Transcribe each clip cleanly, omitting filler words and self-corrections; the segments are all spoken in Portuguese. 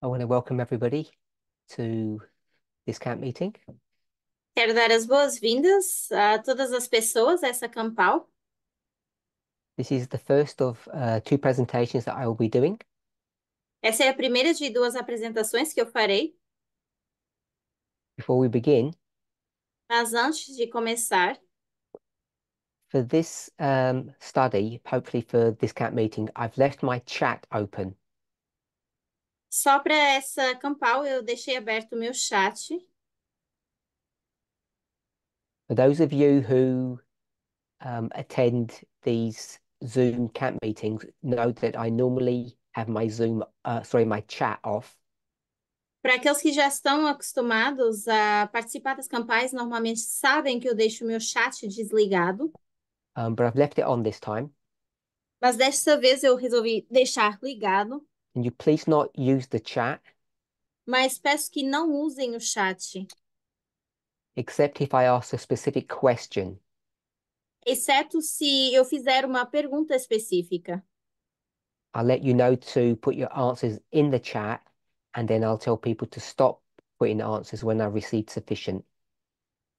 I want to welcome everybody to this camp meeting. Quero dar as boas-vindas a todas as pessoas a essa Campal. This is the first of two presentations that I will be doing. Essa é a primeira de duas apresentações que eu farei, Before we begin, mas antes de começar, for this study, hopefully for this camp meeting, I've left my chat open. só para essa Campal eu deixei aberto o meu chat. For those of you who attend these Zoom camp meetings, know that I normally have my my chat off. Para aqueles que já estão acostumados a participar das Campais, normalmente sabem que eu deixo o meu chat desligado, But I've left it on this time. mas desta vez eu resolvi deixar ligado, And you please not use the chat mas peço que não usem o chat, except if I ask a specific question. exceto se eu fizer uma pergunta específica. I'll let you know to put your answers in the chat, and then I'll tell people to stop putting answers when I receive sufficient.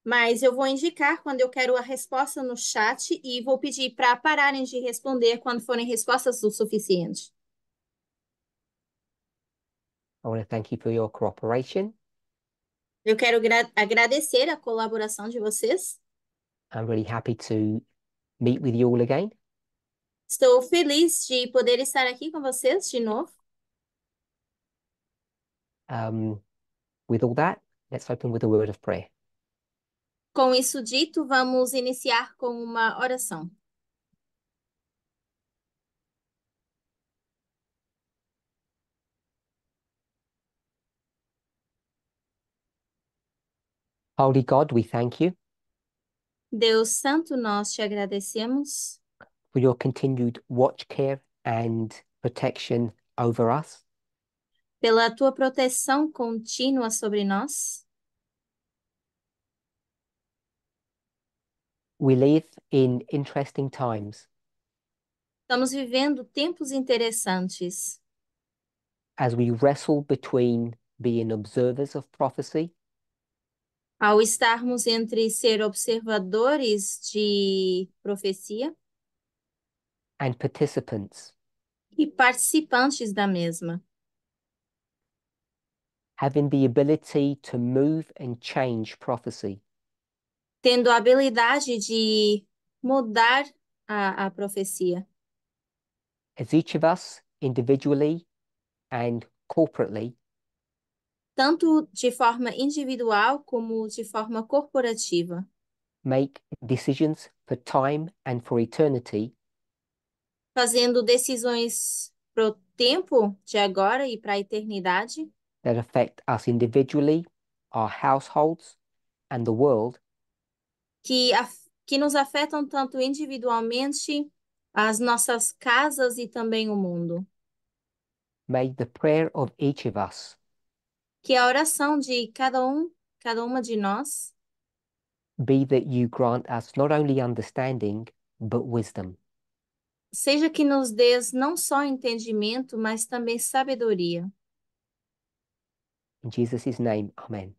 Mas eu vou indicar quando eu quero a resposta no chat e vou pedir para pararem de responder quando forem respostas o suficiente. I want to thank you for your cooperation. Eu quero agradecer a colaboração de vocês. I'm really happy to meet with you all again. Estou feliz de poder estar aqui com vocês de novo. With all that, let's open with a word of prayer. Com isso dito, vamos iniciar com uma oração. Holy God, we thank you Deus Santo, nós te agradecemos for your continued watch care and protection over us. pela tua proteção contínua sobre nós. We live in interesting times Estamos vivendo tempos interessantes. as we wrestle between being observers of prophecy Ao estarmos entre ser observadores de profecia and participants, e participantes da mesma, having the ability to move and change prophecy. tendo a habilidade de mudar a profecia. As each of us, individually and corporately, Tanto de forma individual como de forma corporativa, make decisions for time and for eternity, fazendo decisões para o tempo de agora e para a eternidade, that affect us individually, our households, and the world, que nos afetam tanto individualmente, as nossas casas e também o mundo. may the prayer of each of us Que a oração de cada uma de nós, be that you grant us not only understanding, but wisdom. seja que nos dês não só entendimento, mas também sabedoria. In Jesus' name, amen.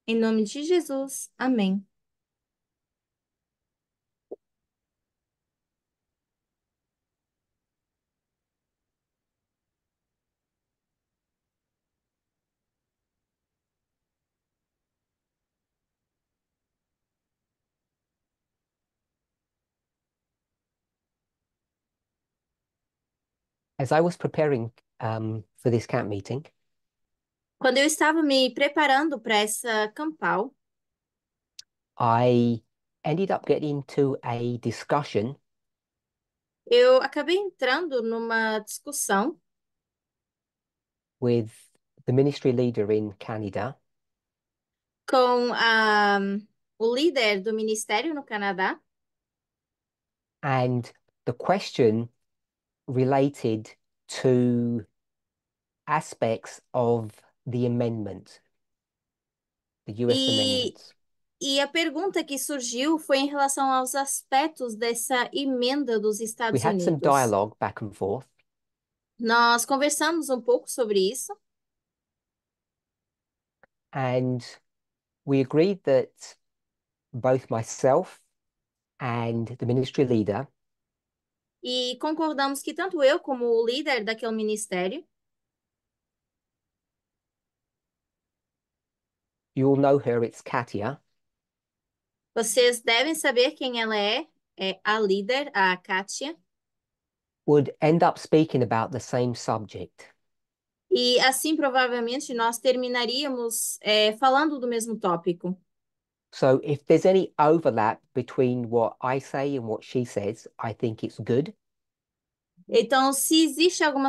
Em nome de Jesus, amém. As I was preparing for this camp meeting, Quando eu estava me preparando para essa campal, I ended up getting into a discussion eu acabei entrando numa discussão with the ministry leader in Canada, com o líder do ministério no Canadá, and the question related to aspects of the amendment, the US e, amendments. e a pergunta que surgiu foi em relação aos aspectos dessa emenda dos We Estados had some Unidos. dialogue back and forth, Nós conversamos um pouco sobre isso. And we agreed that both myself and the ministry leader, E concordamos que tanto eu como o líder daquele ministério, you all know her, it's Katia, vocês devem saber quem ela é a líder, a Kátia. would end up speaking about the same subject. E assim, provavelmente, nós terminaríamos falando do mesmo tópico. So if there's any overlap between what I say and what she says, I think it's good. Então, se existe alguma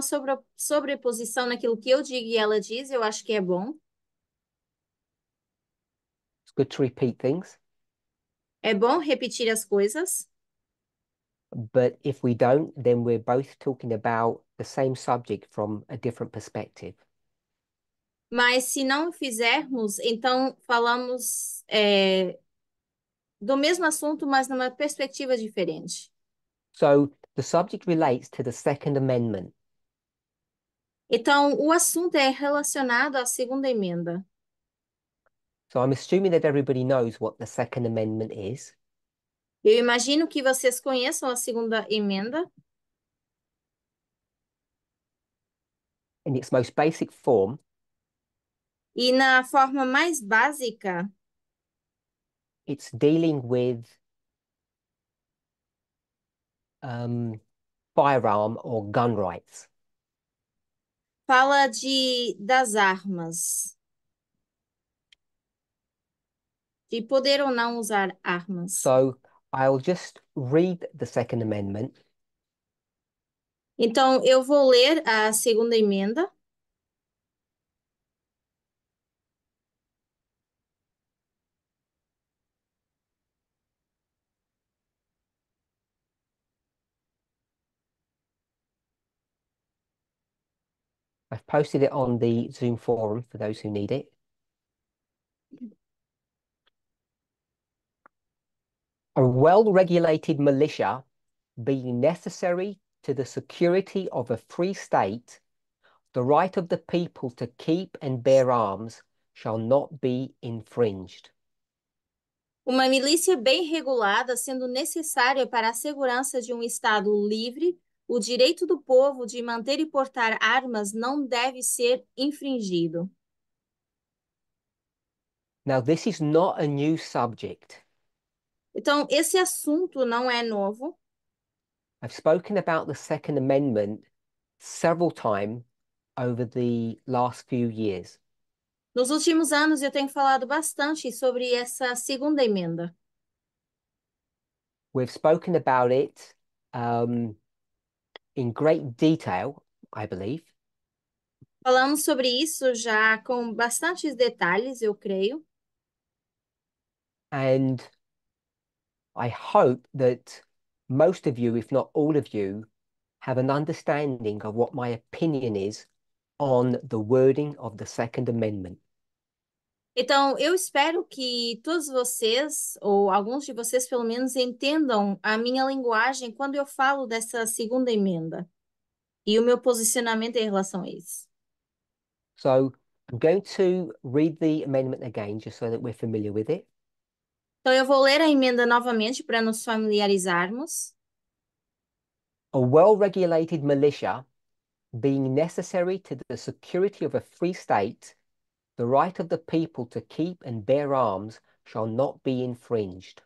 sobreposição naquilo que eu digo e ela diz, eu acho que é bom. It's good to repeat things. É bom repetir as coisas. But if we don't, then we're both talking about the same subject from a different perspective. Mas se não fizermos, então falamos do mesmo assunto, mas numa perspectiva diferente. So the subject relates to the Second Amendment. Então, o assunto é relacionado à segunda emenda. So I'm assuming that everybody knows what the Second Amendment is. Eu imagino que vocês conheçam a segunda emenda. In its most basic form, E na forma mais básica, it's dealing with um, firearm or gun rights. fala das armas, de poder ou não usar armas. So I'll just read the Second Amendment. Então, eu vou ler a segunda emenda. I've posted it on the Zoom forum for those who need it. A well-regulated militia being necessary to the security of a free state, the right of the people to keep and bear arms shall not be infringed. Uma milícia bem regulada, sendo necessária para a segurança de um Estado livre, o direito do povo de manter e portar armas não deve ser infringido. Now, this is not a new subject. Então, esse assunto não é novo. I've spoken about the Second Amendment several times over the last few years. Nos últimos anos, eu tenho falado bastante sobre essa segunda emenda. We've spoken about it in great detail, I believe. Falamos sobre isso já com bastantes detalhes, eu creio. And I hope that most of you, if not all of you, have an understanding of what my opinion is on the wording of the Second Amendment. Então, eu espero que todos vocês, ou alguns de vocês pelo menos, entendam a minha linguagem quando eu falo dessa segunda emenda e o meu posicionamento em relação a isso. So I'm going to read the amendment again, just so that we're familiar with it. Então, eu vou ler a emenda novamente para nos familiarizarmos. A well-regulated militia being necessary to the security of a free state, the right of the people to keep and bear arms shall not be infringed.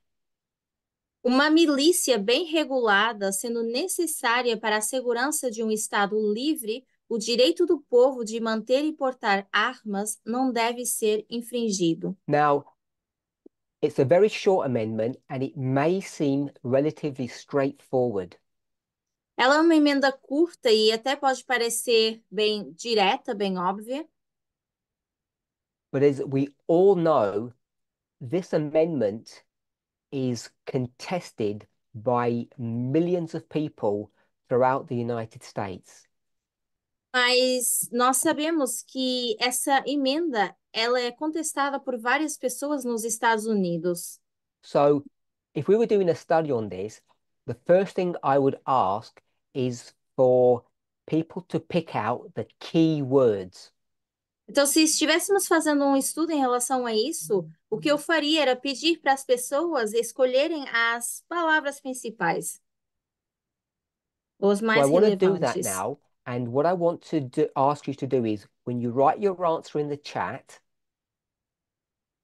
Uma milícia bem regulada, sendo necessária para a segurança de um Estado livre, o direito do povo de manter e portar armas não deve ser infringido. Now, it's a very short amendment and it may seem relatively straightforward. Ela é uma emenda curta e até pode parecer bem direta, bem óbvia, But as we all know, this amendment is contested by millions of people throughout the United States. mas nós sabemos que essa emenda ela é contestada por várias pessoas nos Estados Unidos. So if we were doing a study on this, the first thing I would ask is for people to pick out the key words. Então, se estivéssemos fazendo um estudo em relação a isso, o que eu faria era pedir para as pessoas escolherem as palavras principais, os So I mais want to do that relevantes. now. And what I want to ask you to do is when you write your answer in the chat,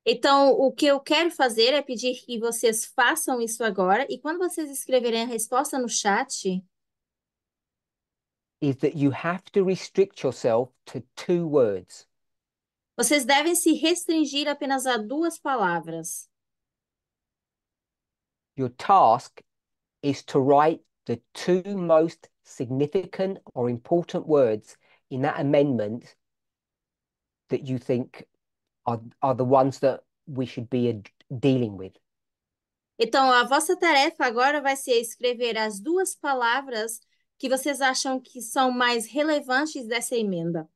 Então, o que eu quero fazer é pedir que vocês façam isso agora, e quando vocês escreverem a resposta no chat, is that you have to restrict yourself to 2 words. vocês devem se restringir apenas a duas palavras. Your task is to write the 2 most significant or important words in that amendment that you think are the ones that we should be dealing with. Então, a vossa tarefa agora vai ser escrever as duas palavras que vocês acham que são mais relevantes dessa emenda.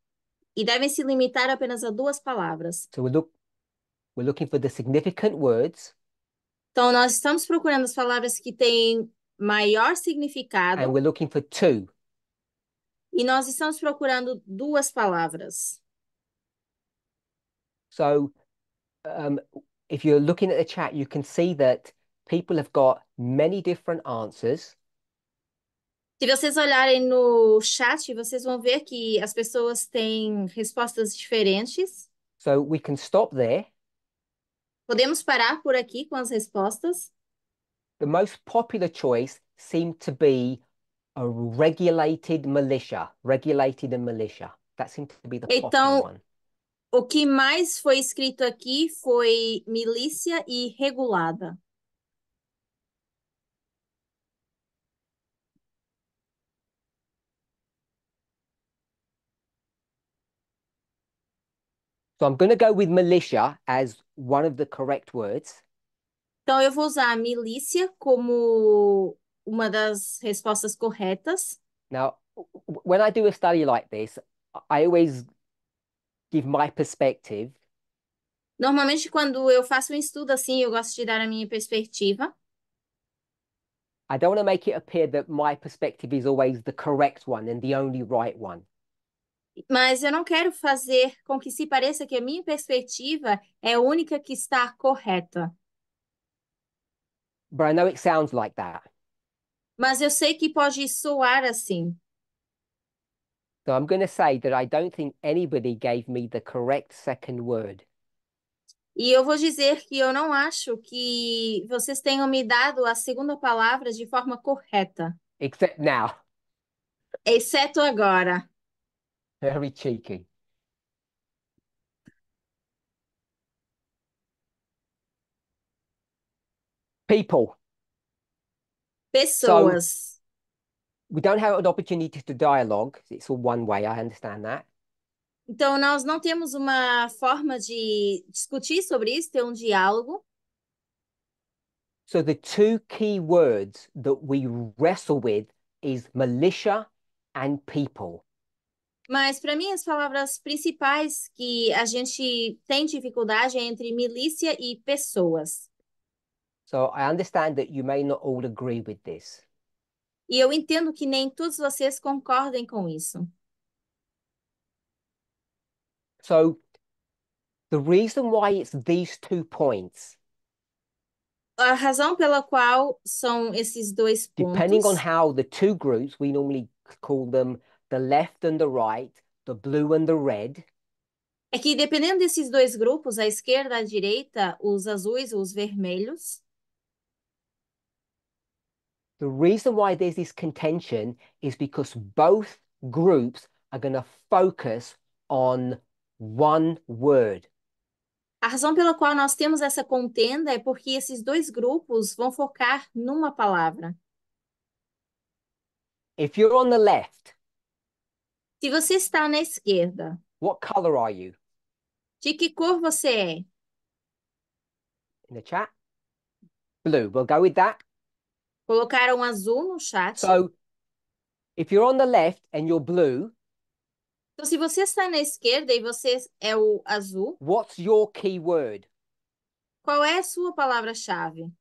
E devem se limitar apenas a duas palavras. So we're looking for the significant words Então, nós estamos procurando as palavras que têm maior and significado we're looking for two. e nós estamos procurando duas palavras. So um, if you're looking at the chat, you can see that people have got many different answers. Se vocês olharem no chat, vocês vão ver que as pessoas têm respostas diferentes. So we can stop there. Podemos parar por aqui com as respostas. The most popular choice seemed to be a regulated militia, regulated and militia. That seemed to be the popular Então, one. o que mais foi escrito aqui foi milícia e regulada. So I'm going to go with militia as one of the correct words. Então, eu vou usar milícia como uma das respostas corretas. Now, when I do a study like this, I always give my perspective. Normalmente, quando eu faço um estudo assim, eu gosto de dar a minha perspectiva. I don't want to make it appear that my perspective is always the correct one and the only right one. Mas eu não quero fazer com que se pareça que a minha perspectiva é a única que está correta. But I know it sounds like that. Mas eu sei que pode soar assim. So I'm going to say that I don't think anybody gave me the correct second word. E eu vou dizer que eu não acho que vocês tenham me dado a segunda palavra de forma correta, Except now. exceto agora. Very cheeky. People. So Pessoas. we don't have an opportunity to dialogue. It's all one way. I understand that. Então, nós não temos uma forma de discutir sobre isso, ter um diálogo. So the two key words that we wrestle with is militia and people. Mas, para mim, as palavras principais que a gente tem dificuldade é entre milícia e pessoas. So I understand that you may not all agree with this. E eu entendo que nem todos vocês concordem com isso. So the reason why it's these 2 points, A razão pela qual são esses dois depending on pontos how the two groups, we normally call them the left and the right, the blue and the red. é que, dependendo desses dois grupos, a esquerda e a direita, os azuis ou os vermelhos, The reason why there's this contention is because both groups are going to focus on one word. a razão pela qual nós temos essa contenda é porque esses dois grupos vão focar numa palavra. If you're on the left, Se você está na esquerda, what color are you? de que cor você é? In the chat? Blue. We'll go with that. Colocaram azul no chat. So if you're on the left and you're blue, Então, se você está na esquerda e você é o azul, what's your key word qual é a sua palavra-chave?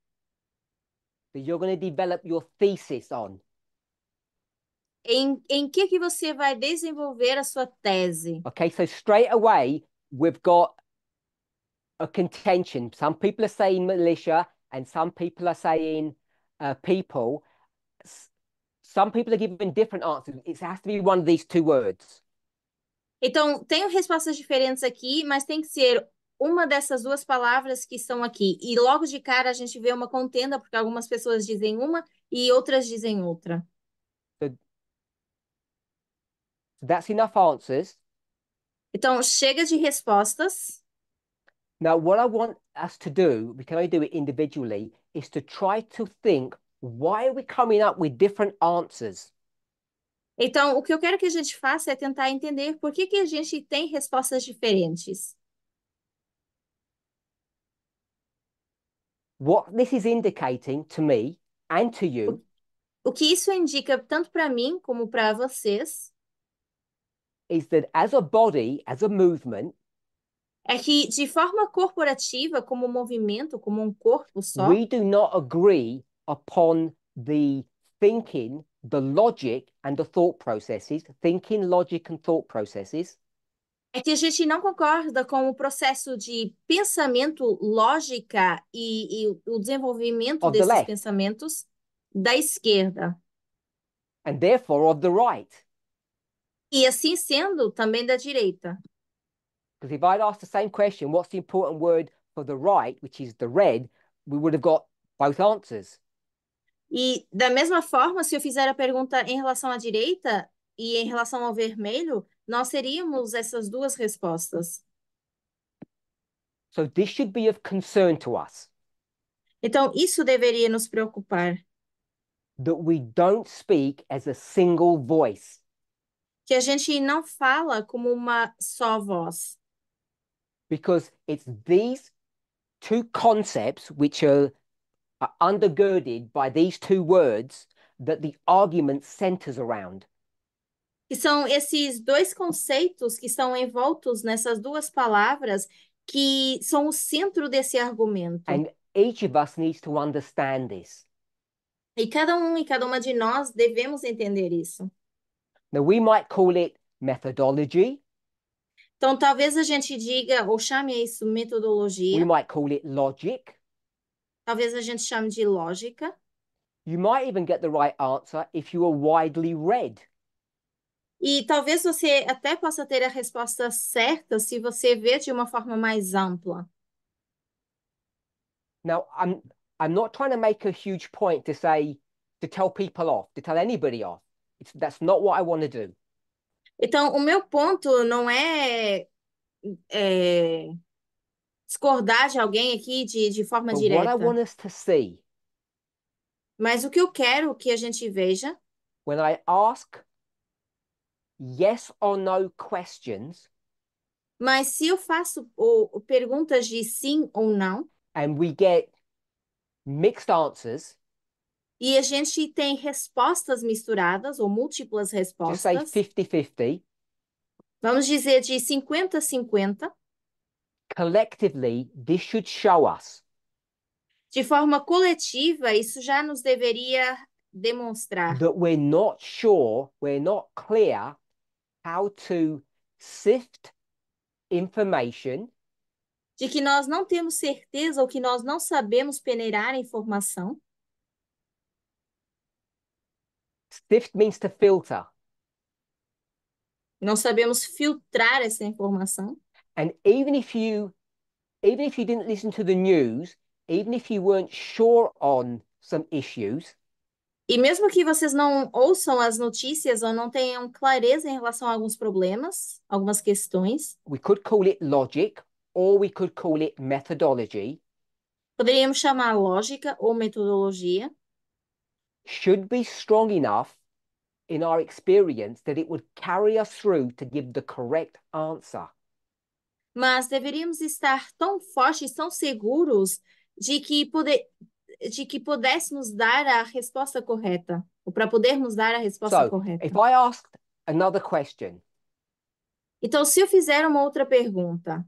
that you're going to develop your thesis on? em que você vai desenvolver a sua tese? Okay, so straight away, we've got a contention. Some people are saying militia and some people are saying people. Some people are giving different answers. It has to be one of these two words. Então, tenho respostas diferentes aqui, mas tem que ser uma dessas duas palavras que estão aqui. E logo de cara a gente vê uma contenda, porque algumas pessoas dizem uma e outras dizem outra. So, so that's enough answers. Então, chega de respostas. Now, what I want us to do, we can only do it individually, is to try to think, why are we coming up with different answers? Então, o que eu quero que a gente faça é tentar entender por que que a gente tem respostas diferentes. What this is indicating to me and to O, you o que isso indica tanto para mim como para vocês is that as a body, as a movement, é que, de forma corporativa, como movimento, como um corpo só, we do not agree upon the thinking, the logic, and the thought processes, thinking, logic, and thought processes é que a gente não concorda com o processo de pensamento, lógica e o desenvolvimento of the desses left pensamentos da esquerda. and therefore of the right. E assim sendo, também da direita. Because if I'd asked the same question, what's the important word for the right, which is the red, we would have got both answers. E da mesma forma, se eu fizer a pergunta em relação à direita e em relação ao vermelho, nós teríamos essas duas respostas. So this should be of concern to us Então, isso deveria nos preocupar, that we don't speak as a single voice. que a gente não fala como uma só voz, Because it's these two concepts which are undergirded by these two words that the argument centers around. que são esses dois conceitos que estão envoltos nessas duas palavras que são o centro desse argumento. And each of us needs to understand this. E cada um e cada uma de nós devemos entender isso. Now, we might call it methodology, Então, talvez a gente diga ou chame isso we metodologia, might call it logic. talvez a gente chame de lógica. You might even get the right answer if you are widely read. E talvez você até possa ter a resposta certa se você ver de uma forma mais ampla. Now, I'm not trying to make a huge point to say to tell people off, to tell anybody off. That's not what I want to do. Então, o meu ponto não é discordar de alguém aqui de forma But what I direta, want us to see mas o que eu quero que a gente veja, when I ask yes or no questions mas se eu faço perguntas de sim ou não, and we get mixed answers, e a gente tem respostas misturadas ou múltiplas just say respostas, 50-50, vamos dizer de 50 a 50, collectively, this should show us de forma coletiva, isso já nos deveria demonstrar that we're not sure, we're not clear how to sift information. de que nós não temos certeza ou que nós não sabemos peneirar a informação. Sift means to filter. Não sabemos filtrar essa informação. And even if you didn't listen to the news, even if you weren't sure on some issues, E mesmo que vocês não ouçam as notícias ou não tenham clareza em relação a alguns problemas, algumas questões, we could call it logic or we could call it methodology, poderíamos chamar lógica ou metodologia, should be strong enough in our experience that it would carry us through to give the correct answer. mas deveríamos estar tão fortes, tão seguros de que pudéssemos dar a resposta correta, ou para podermos dar a resposta So, if correta. I asked another question, Então, se eu fizer uma outra pergunta,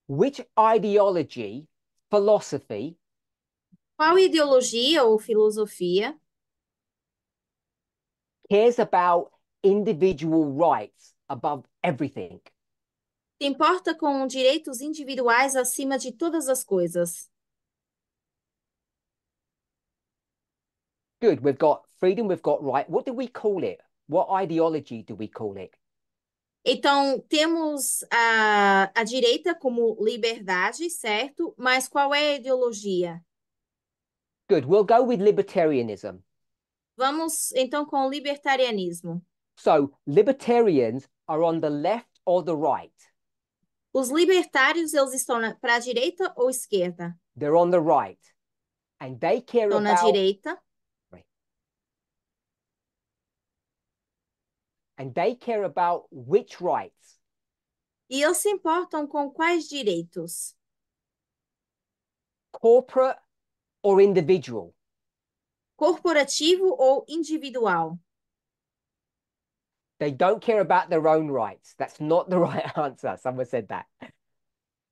which ideology, philosophy qual ideologia ou filosofia cares about individual rights above everything. Se importa com direitos individuais acima de todas as coisas. Good. We've got freedom, we've got right. What do we call it? What ideology do we call it? Então, temos a direita como liberdade, certo? Mas qual é a ideologia? Good. We'll go with libertarianism. Vamos então com o libertarianismo. So libertarians are on the left or the right? Os libertários, eles estão para a direita ou esquerda? They're on the right. And they care Estão na about direita. which rights? E eles se importam com quais direitos? Corporate or individual? Corporativo ou individual? They don't care about their own rights. That's not the right answer. Someone said that.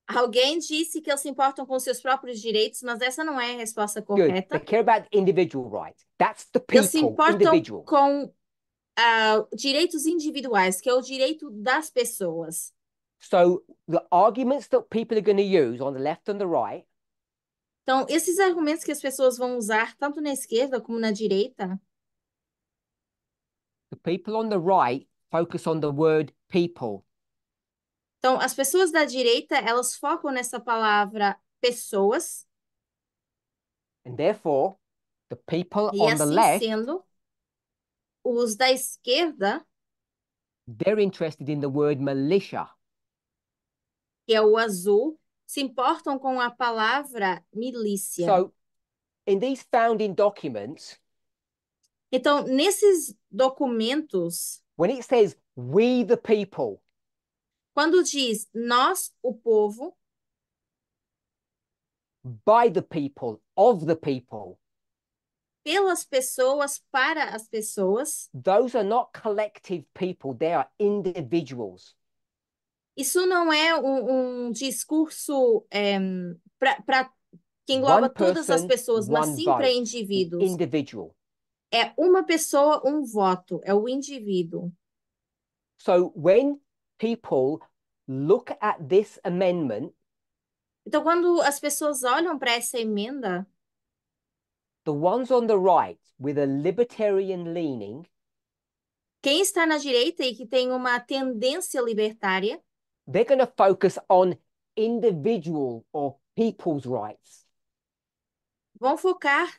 Alguém disse que eles se importam com seus próprios direitos, mas essa não é a resposta Good. They correta. care about individual rights. That's the Eles se people, importam individuals. com direitos individuais, que é o direito das pessoas. So the arguments that people are going to use on the left and the right. Então, esses argumentos que as pessoas vão usar, tanto na esquerda como na direita, The people on the right focus on the word people. então, as pessoas da direita, elas focam nessa palavra pessoas, And therefore, the people e on the assim left, sendo, os da esquerda, they're interested in the word militia. que é o azul, se importam com a palavra milícia. So in these founding documents, Então, nesses documentos, when it says we the people, quando diz nós, o povo, by the people, of the people, pelas pessoas, para as pessoas, those are not collective people, they are individuals. isso não é um discurso que engloba One todas as person, pessoas, mas one sim para vote, the indivíduos. individual. É uma pessoa, um voto, é o indivíduo. So when people look at this amendment, Então, quando as pessoas olham para essa emenda, the ones on the right with a libertarian leaning, quem está na direita e que tem uma tendência libertária, they're going to focus on individual or people's rights. vão focar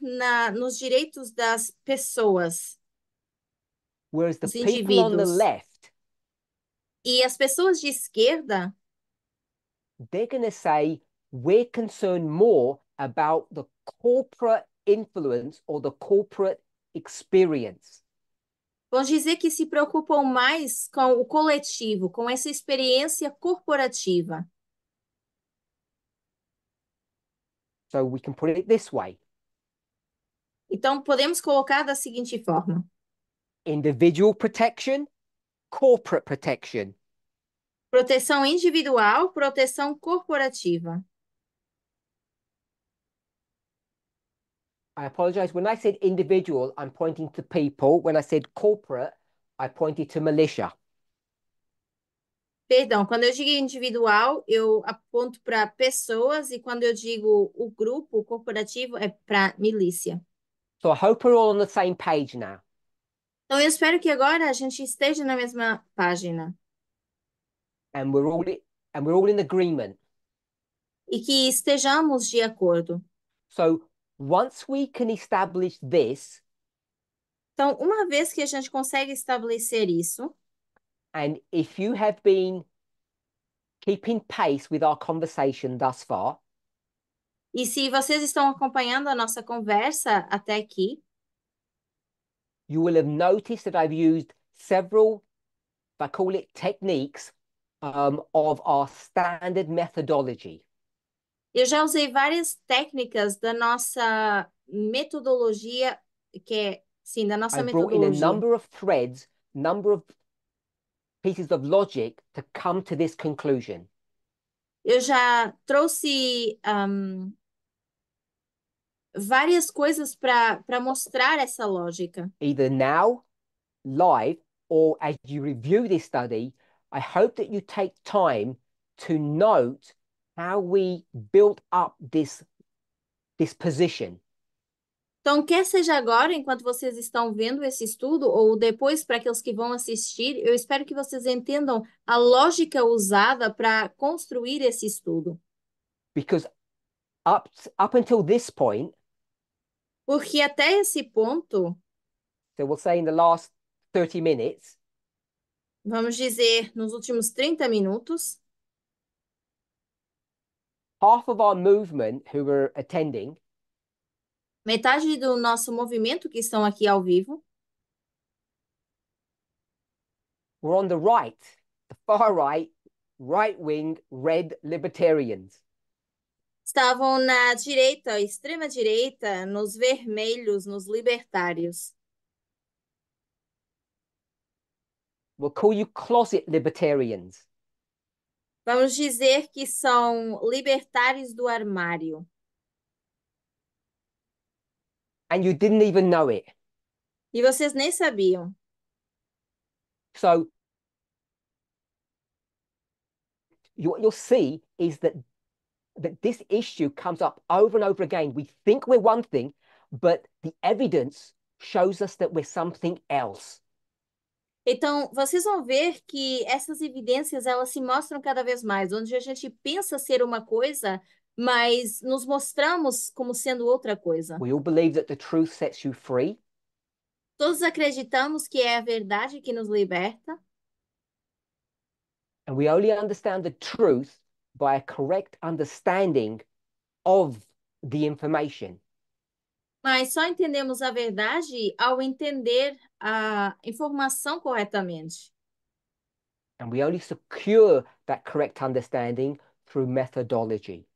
nos direitos das pessoas, Whereas the os people on the indivíduos. left, E as pessoas de esquerda, they're going to say, we're concerned more about the corporate influence or the corporate experience. vão dizer que se preocupam mais com o coletivo, com essa experiência corporativa. So we can put it this way. Então, podemos colocar da seguinte forma: Individual protection, corporate protection. proteção individual, proteção corporativa. I apologize. When I said individual, I'm pointing to people. When I said corporate, I pointed to militia. Perdão, quando eu digo individual, eu aponto para pessoas, e quando eu digo o grupo corporativo, é para milícia. So I hope we're all on the same page now. Então, eu espero que agora a gente esteja na mesma página And we're all in agreement. e que estejamos de acordo. So once we can establish this, Então, uma vez que a gente consegue estabelecer isso, and if you have been keeping pace with our conversation thus far, e se vocês estão acompanhando a nossa conversa até aqui, you will have noticed that I've used several, if I call it techniques, of our standard methodology. eu já usei várias técnicas da nossa metodologia, que é, sim, da nossa I've brought in a metodologia. number of threads, number of pieces of logic to come to this conclusion. Eu já trouxe várias coisas para mostrar essa lógica. Either now live or as you review this study, I hope that you take time to note how we built up this position. Então, quer seja agora, enquanto vocês estão vendo esse estudo, ou depois para aqueles que vão assistir, eu espero que vocês entendam a lógica usada para construir esse estudo. Because up until this point, Porque até esse ponto, so we'll say in the last 30 minutes, vamos dizer, nos últimos 30 minutos, half of our movement who were attending metade do nosso movimento que estão aqui ao vivo were on the right, the far right, right-wing red libertarians. estavam na direita, extrema direita, nos vermelhos, nos libertários. We'll call you closet libertarians. Vamos dizer que são libertários do armário. And you didn't even know it. E vocês nem sabiam. So what you'll see is that this issue comes up over and over again. We think we're one thing, but the evidence shows us that we're something else. Então, vocês vão ver que essas evidências, elas se mostram cada vez mais, onde a gente pensa ser uma coisa, mas nos mostramos como sendo outra coisa. We all believe that the truth sets you free. Todos acreditamos que é a verdade que nos liberta, And we only understand the truth by a correct understanding of the information. mas só entendemos a verdade ao entender a informação corretamente. And we only secure that correct understanding through methodology.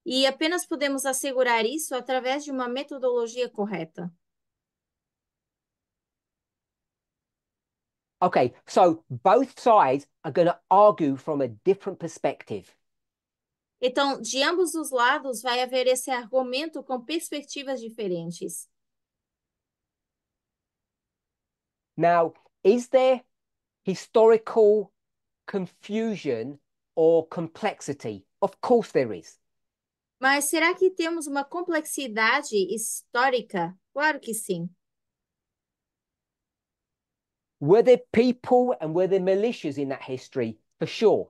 E apenas podemos assegurar isso através de uma metodologia correta. Okay, so both sides are going to argue from a different perspective. Então, de ambos os lados vai haver esse argumento com perspectivas diferentes. Now, is there historical confusion or complexity? Of course there is. Mas será que temos uma complexidade histórica? Claro que sim. Were there people and were there militias in that history? For sure.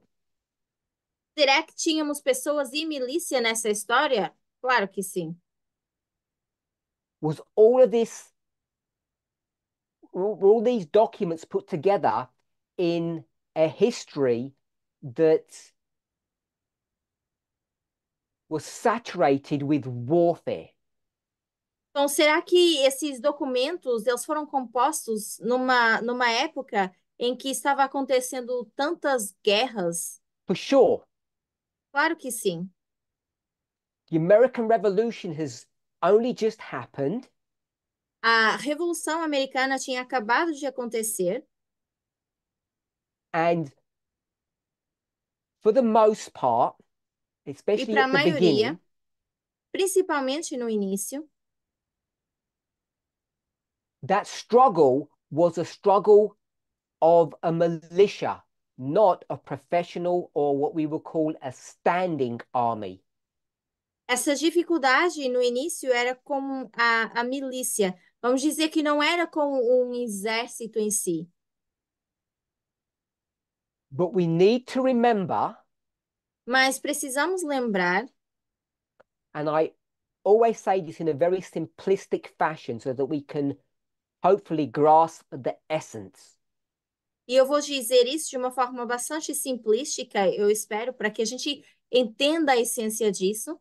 Será que tínhamos pessoas e milícia nessa história? Claro que sim. Was all of this, were all these documents put together in a history that was saturated with warfare? Então, será que esses documentos eles foram compostos numa época em que estava acontecendo tantas guerras? For sure. Claro que sim. The American Revolution has only just happened. A Revolução Americana tinha acabado de acontecer And for the most part, e especially para a at the maioria, beginning, principalmente no início, that struggle was a struggle of a militia, not a professional or what we would call a standing army. essa dificuldade no início era com a milícia. Vamos dizer que não era com um exército em si. But we need to remember, Mas precisamos lembrar, and I always say this in a very simplistic fashion so that we can hopefully grasp the essence. e eu vou dizer isso de uma forma bastante simplística, eu espero, para que a gente entenda a essência disso.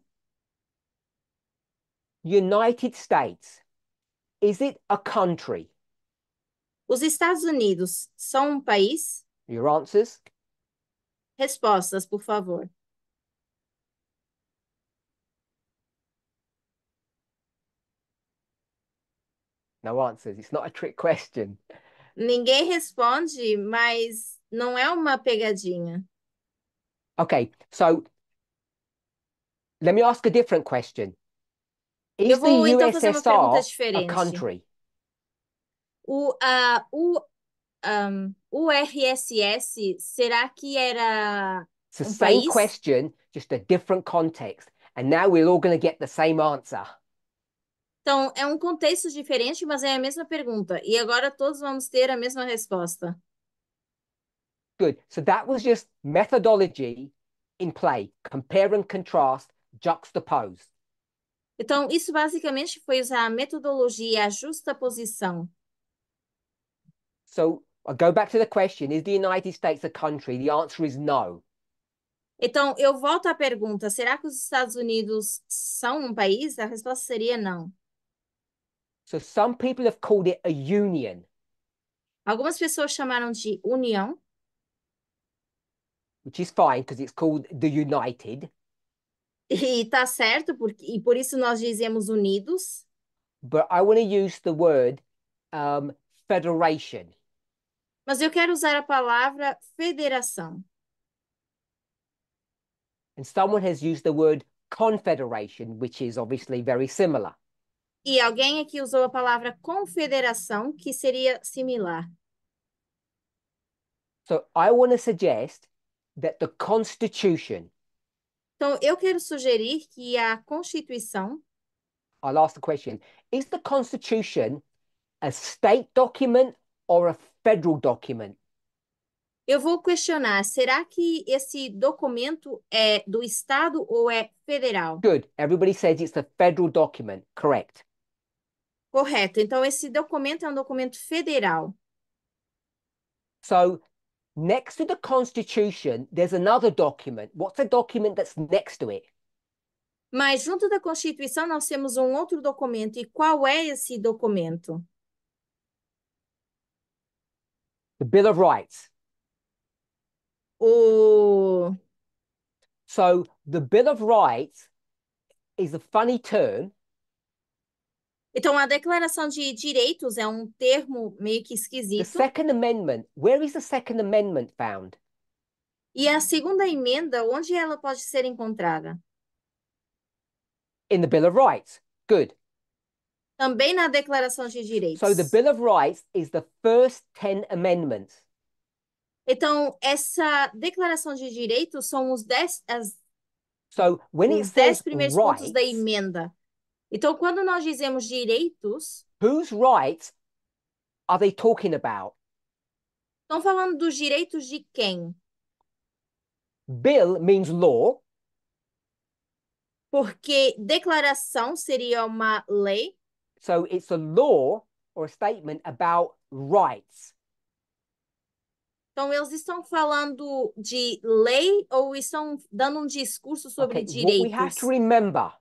United States, is it a country? Os Estados Unidos são um país? Your answers? Respostas, por favor. No answers. It's not a trick question. Ninguém responde, mas não é uma pegadinha. Okay, so let me ask a different question. Eu Is the vou então fazer uma pergunta USSR a diferente. country? O RSS, será que era It's the um same país? question, just a different context. And now we're all going to get the same answer. Então, é um contexto diferente, mas é a mesma pergunta. E agora todos vamos ter a mesma resposta. Good. So that was just methodology in play. Compare and contrast, juxtapose. Então, isso basicamente foi usar a metodologia, a justaposição. So I go back to the question, is the United States a country? The answer is no. Então, eu volto à pergunta: será que os Estados Unidos são um país? A resposta seria não. So some people have called it a union, Algumas pessoas chamaram de União, which is fine because it's called the United. e tá certo, e por isso nós dizemos unidos. But I want to use the word federation. Mas eu quero usar a palavra federação. And someone has used the word confederation, which is obviously very similar. E alguém aqui usou a palavra confederação, que seria similar. So I want to suggest that the Constitution, Então, eu quero sugerir que a Constituição, I'll ask the question, is the Constitution a state document or a federal document? eu vou questionar, será que esse documento é do Estado ou é federal? Good. Everybody says it's a federal document. Correct. Correto. Então, esse documento é um documento federal. So next to the Constitution, there's another document. What's a document that's next to it? Mas junto da Constituição nós temos um outro documento. E qual é esse documento? The Bill of Rights. O... So the Bill of Rights is a funny term. Então, a Declaração de Direitos é um termo meio que The esquisito. Second Amendment, where is the Second Amendment found? E a segunda emenda, onde ela pode ser encontrada? In the Bill of Rights. Good. Também na Declaração de So the Direitos. Bill of Rights is the first 10 amendments. Então, essa Declaração de Direitos são So when it os 10 says primeiros pontos da rights, emenda. Então, quando nós dizemos direitos, whose rights are they talking about? estão falando dos direitos de quem? Bill means law. Porque declaração seria uma lei. So it's a law or a statement about rights. Então, eles estão falando de lei ou estão dando um discurso sobre Okay, what we have to direitos? remember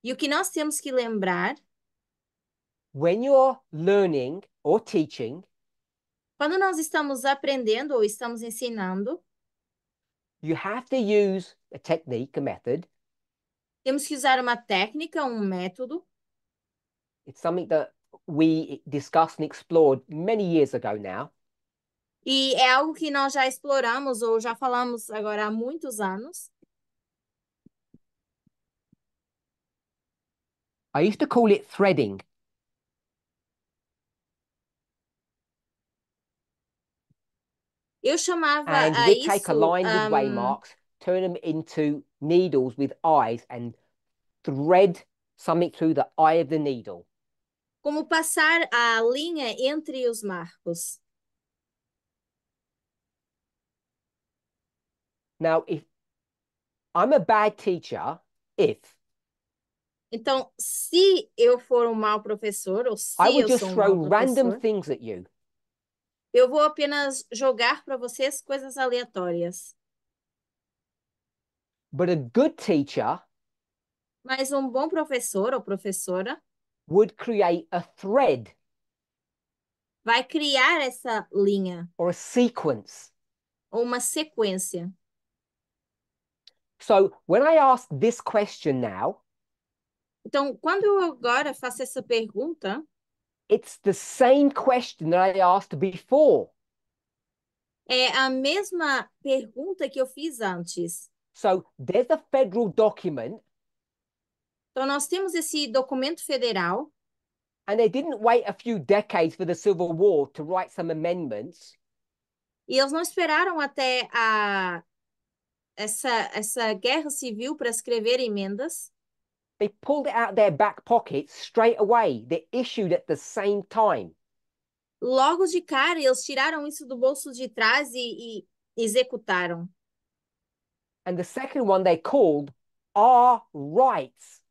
E o que nós temos que lembrar, when you're learning or teaching, quando nós estamos aprendendo ou estamos ensinando, you have to use a technique, a method. temos que usar uma técnica, um método. It's something that we discussed and explored many years ago now. E é algo que nós já exploramos ou já falamos agora há muitos anos. I used to call it threading. Eu chamava And a we'd take a isso line with waymarks, turn them into needles with eyes, and thread something through the eye of the needle. como passar a linha entre os marcos. Now, if I'm a bad teacher, if Então, se eu for um mau professor, ou I se would eu just sou um throw mau random professor, things at you. eu vou apenas jogar para vocês coisas aleatórias. But a good teacher Mas um bom professor ou professora would create a thread vai criar essa linha or a sequence. ou uma sequência. So when I ask this question now, Então, quando eu agora faço essa pergunta, it's the same question that I asked before. é a mesma pergunta que eu fiz antes. So there's a federal document. Então, nós temos esse documento federal. And they didn't wait a few decades for the Civil War to write some amendments. E eles não esperaram até essa guerra civil para escrever emendas. They pulled it out of their back pockets straight away. They issued at the same time. Logo de cara, eles tiraram isso do bolso de trás e executaram. And the second one they called our rights.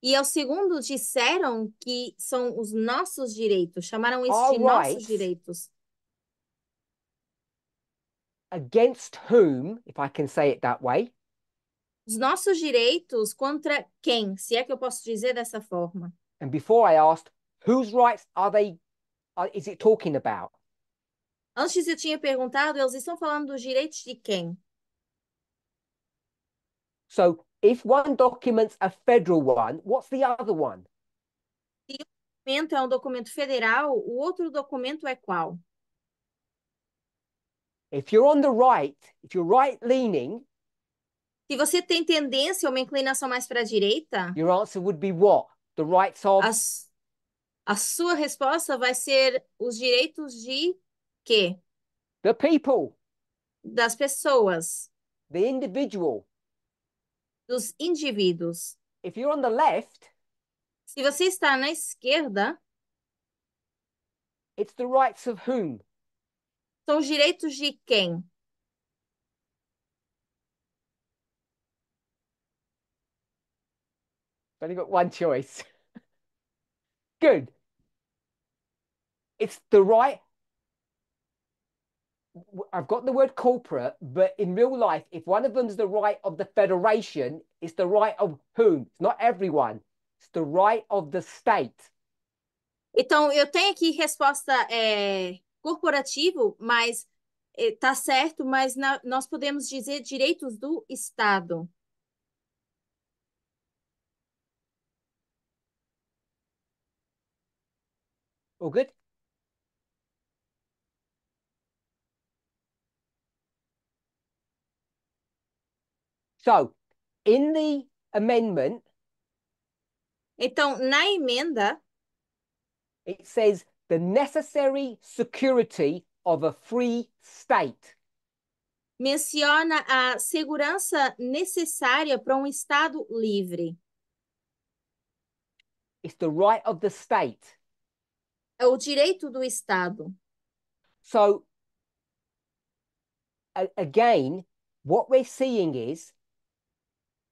E ao segundo disseram que são os nossos direitos, chamaram isso Our de nossos rights direitos. against whom, if I can say it that way, Os nossos direitos contra quem? Se é que eu posso dizer dessa forma. and before I asked, whose rights is it talking about? Antes eu tinha perguntado, eles estão falando dos direitos de quem? So if one document's a federal one, what's the other one? Se um documento é um documento federal, o outro documento é qual? If you're on the right, if you're right-leaning, Se você tem tendência ou uma inclinação mais para a direita, your answer would be what? The rights of a sua resposta vai ser os direitos de quê? the people, Das pessoas, the individual. dos indivíduos. If you're on the left, Se você está na esquerda, it's the rights of whom? são os direitos de quem? Only got one choice. Good. It's the right. I've got the word corporate, but in real life, if one of them's the right of the federation, it's the right of whom? It's not everyone. It's the right of the state. Então, eu tenho aqui resposta corporativo, mas tá certo, mas nós podemos dizer direitos do Estado. All good? So, in the amendment, Então, na emenda, it says the necessary security of a free state. menciona a segurança necessária para um Estado livre. It's the right of the state. É o direito do Estado. So, again, what we're seeing is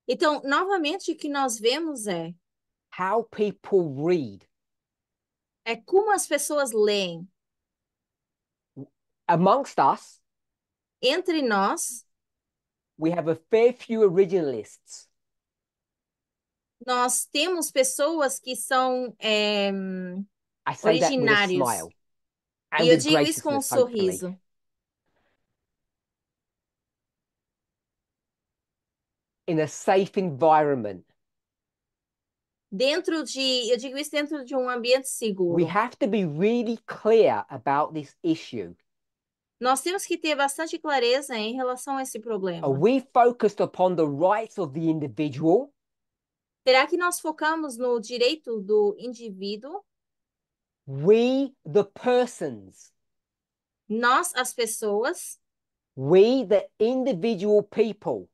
Então, novamente, o que nós vemos how people read. é como as pessoas leem. Amongst us, Entre nós, we have a fair few originalists. nós temos pessoas que são I say that with a originários. smile E and eu with digo isso com um graciousness, hopefully. sorriso. In a safe environment. Eu digo isso dentro de um ambiente We seguro. have to be really clear about this issue. Nós temos que ter bastante clareza em relação a esse Are problema. we focused upon the rights of the individual? Será que nós focamos no direito do indivíduo? We, the persons. Nós, as pessoas, We, the individual people.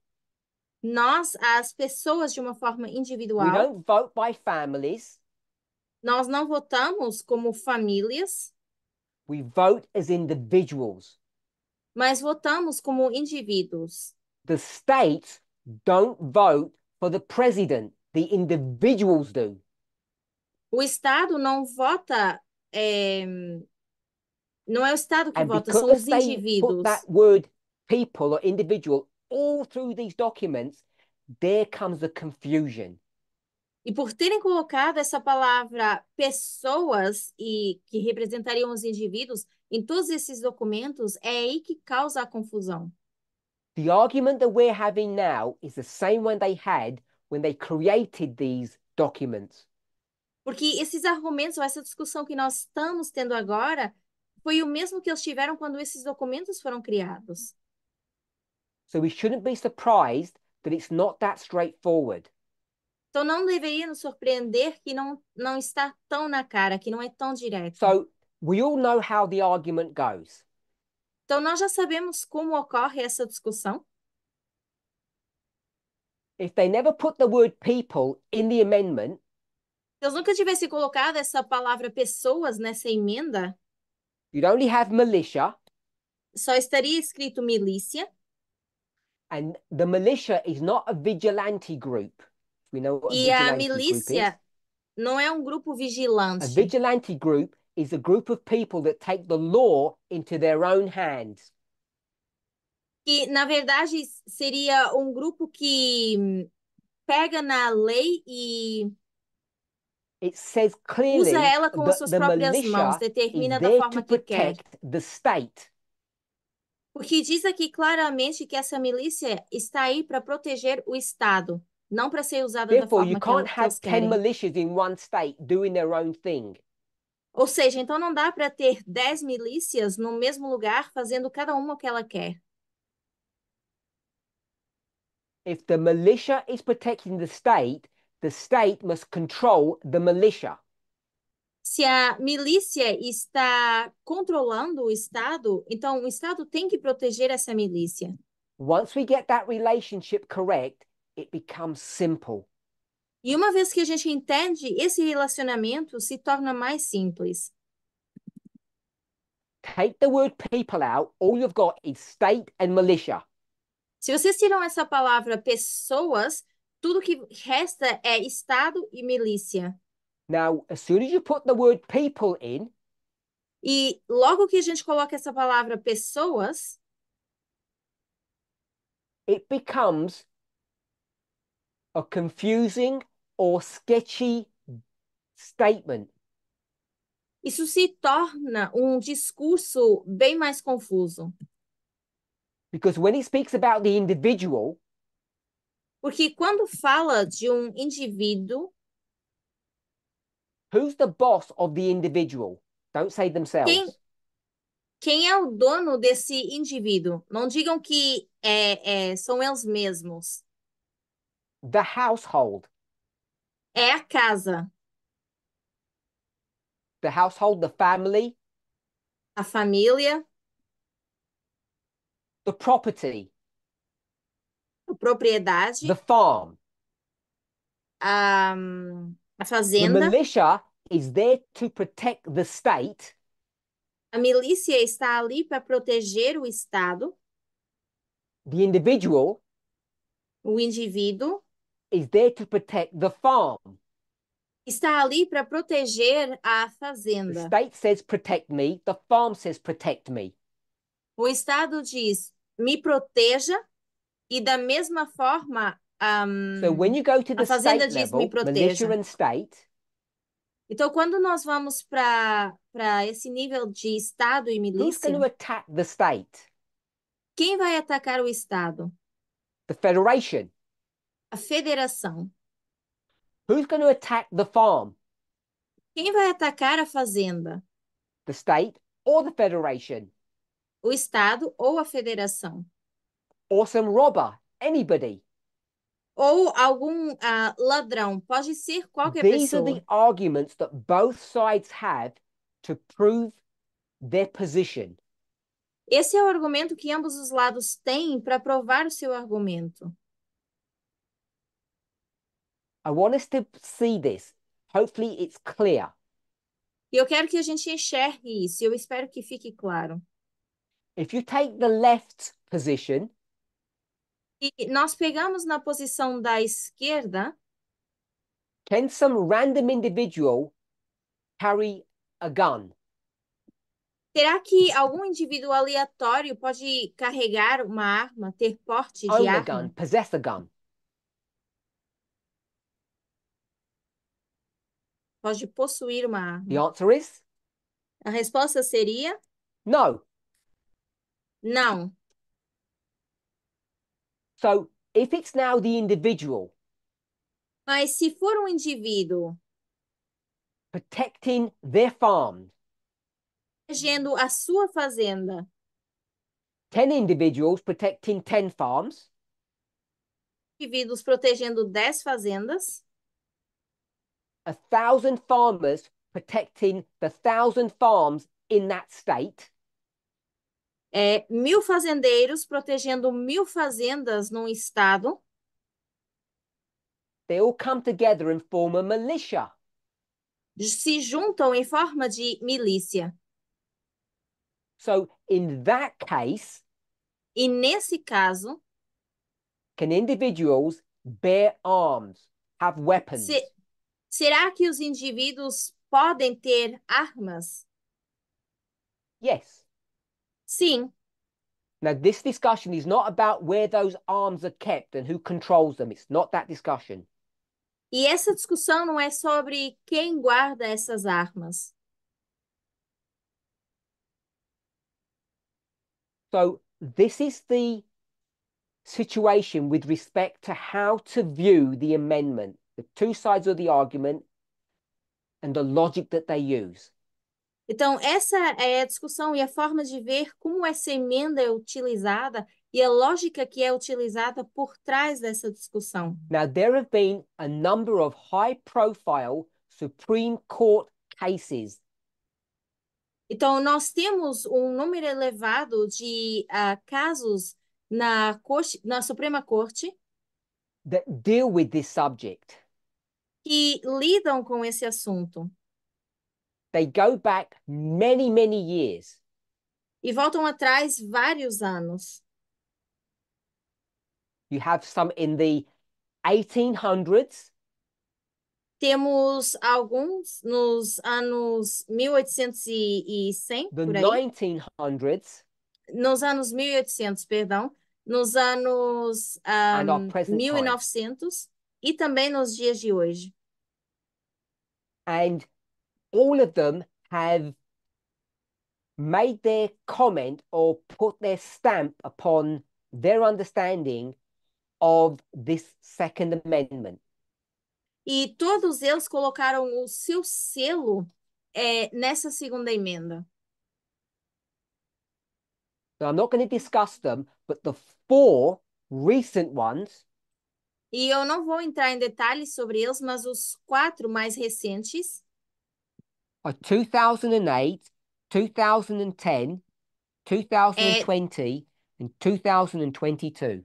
nós, as pessoas de uma forma We individual, don't vote by families. nós não votamos como famílias, We vote as individuals. mas votamos como indivíduos. The states don't vote for the president. The individuals do. O Estado não vota, não é o Estado que And vota, são os because they put indivíduos. that word people or individual all through these documents, there comes the confusion. E por terem colocado essa palavra pessoas e que representariam os indivíduos em todos esses documentos, é aí que causa a confusão. The argument that we're having now is the same one they had when they created these documents. Porque esses argumentos, ou essa discussão que nós estamos tendo agora, foi o mesmo que eles tiveram quando esses documentos foram criados. So we shouldn't be surprised that it's not that straightforward. Então não deveria nos surpreender que não está tão na cara, que não é tão direto. So we all know how the argument goes. Então nós já sabemos como ocorre essa discussão. If they never put the word people in the amendment, Se eles nunca tivessem colocado essa palavra pessoas nessa emenda, you'd only have militia, só estaria escrito milícia, and the militia is not a vigilante group. We know what a e a vigilante group is. milícia não é um grupo A vigilante. vigilante group is a group of people that take the law into their own hands. E, na verdade, seria um grupo que pega na lei e It says usa clearly ela com as that suas the próprias mãos, militia is determina da there to forma que quer. protect the state. Porque diz aqui claramente que essa milícia está aí para proteger o Estado, não para ser usada da Therefore, you forma can't que eles have 10 querem. militias in one state doing their own thing. Ou seja, então não dá para ter 10 milícias no mesmo lugar fazendo cada uma o que ela quer. If the militia is protecting the state must control the militia. Se a milícia está controlando o Estado, então o Estado tem que proteger essa milícia. Once we get that relationship correct, it becomes simple. E uma vez que a gente entende, esse relacionamento se torna mais simples. Take the word people out, all you've got is state and militia. Se vocês tiram essa palavra pessoas, tudo que resta é Estado e milícia. Now, as soon as you put the word people in, E logo que a gente coloca essa palavra pessoas, it becomes a confusing or sketchy statement. isso se torna um discurso bem mais confuso. Because when it speaks about the individual, Porque quando fala de um indivíduo, who's the boss of the individual? Don't say quem, themselves. quem é o dono desse indivíduo? Não digam que são eles mesmos. The household. É a casa, The household, the family, a família, the property, a propriedade, the farm. a, a The fazenda. militia is there to protect the state. A milícia está ali para proteger o Estado. The individual O indivíduo is there to protect the farm. está ali para proteger a The fazenda. state says protect me, the farm says protect me. O Estado diz, me proteja, e da mesma forma, So when you go to a the fazenda state diz, me level, militia proteja. and state, Então, quando nós vamos para esse nível de Estado e who's going milícia, to attack the state? quem vai atacar o Estado? The federation. A federação. Who's going to attack the farm? Quem vai atacar a fazenda? The state or the federation? O Estado ou a federação? Or some robber? Anybody? Ou algum ladrão? Pode ser qualquer These are the pessoa. arguments that both sides have to prove their position. Esse é o argumento que ambos os lados têm para provar o seu argumento. I want us to see this. Hopefully, it's clear. E eu quero que a gente enxergue isso. E eu espero que fique claro. If you take the left position, E nós pegamos na posição da esquerda, can some random individual carry a gun? será que algum indivíduo aleatório pode carregar uma arma, ter porte de Own a arma? gun, possess a gun? Pode possuir uma The arma? answer is A resposta seria no. não. So if it's now the individual Mas se for um indivíduo protecting their farm, protegendo a sua fazenda, 10 individuals protecting 10 farms, indivíduos protegendo 10 fazendas, 1,000 farmers protecting the 1,000 farms in that state, 1.000 fazendeiros protegendo 1.000 fazendas num estado, they all come together and form a militia. se juntam em forma de milícia. So in that case, E nesse caso, can individuals bear arms, have weapons? será que os indivíduos podem ter armas? Yes. Sim. Now, this discussion is not about where those arms are kept and who controls them. It's not that discussion. E essa discussão não é sobre quem guarda essas armas. So this is the situation with respect to how to view the amendment, the two sides of the argument and the logic that they use. Então, essa é a discussão e a forma de ver como essa emenda é utilizada e a lógica que é utilizada por trás dessa discussão. Now, there have been a number of high-profile Supreme Court cases Então, nós temos um número elevado de casos na Suprema Corte that deal with this subject. que lidam com esse assunto They go back many, many years. e voltam atrás vários anos. You have some in the 1800s, Temos alguns nos anos 1800 the por aí, 1900s, nos anos 1800, perdão, nos anos and our present time. 1900 e também nos dias de hoje. And all of them have made their comment or put their stamp upon their understanding of this Second Amendment. E todos eles colocaram o seu selo nessa segunda emenda. So I'm not going to discuss them, but the four recent ones E eu não vou entrar em detalhes sobre eles, mas os 4 mais recentes are 2008, 2010, é 2020, and 2022.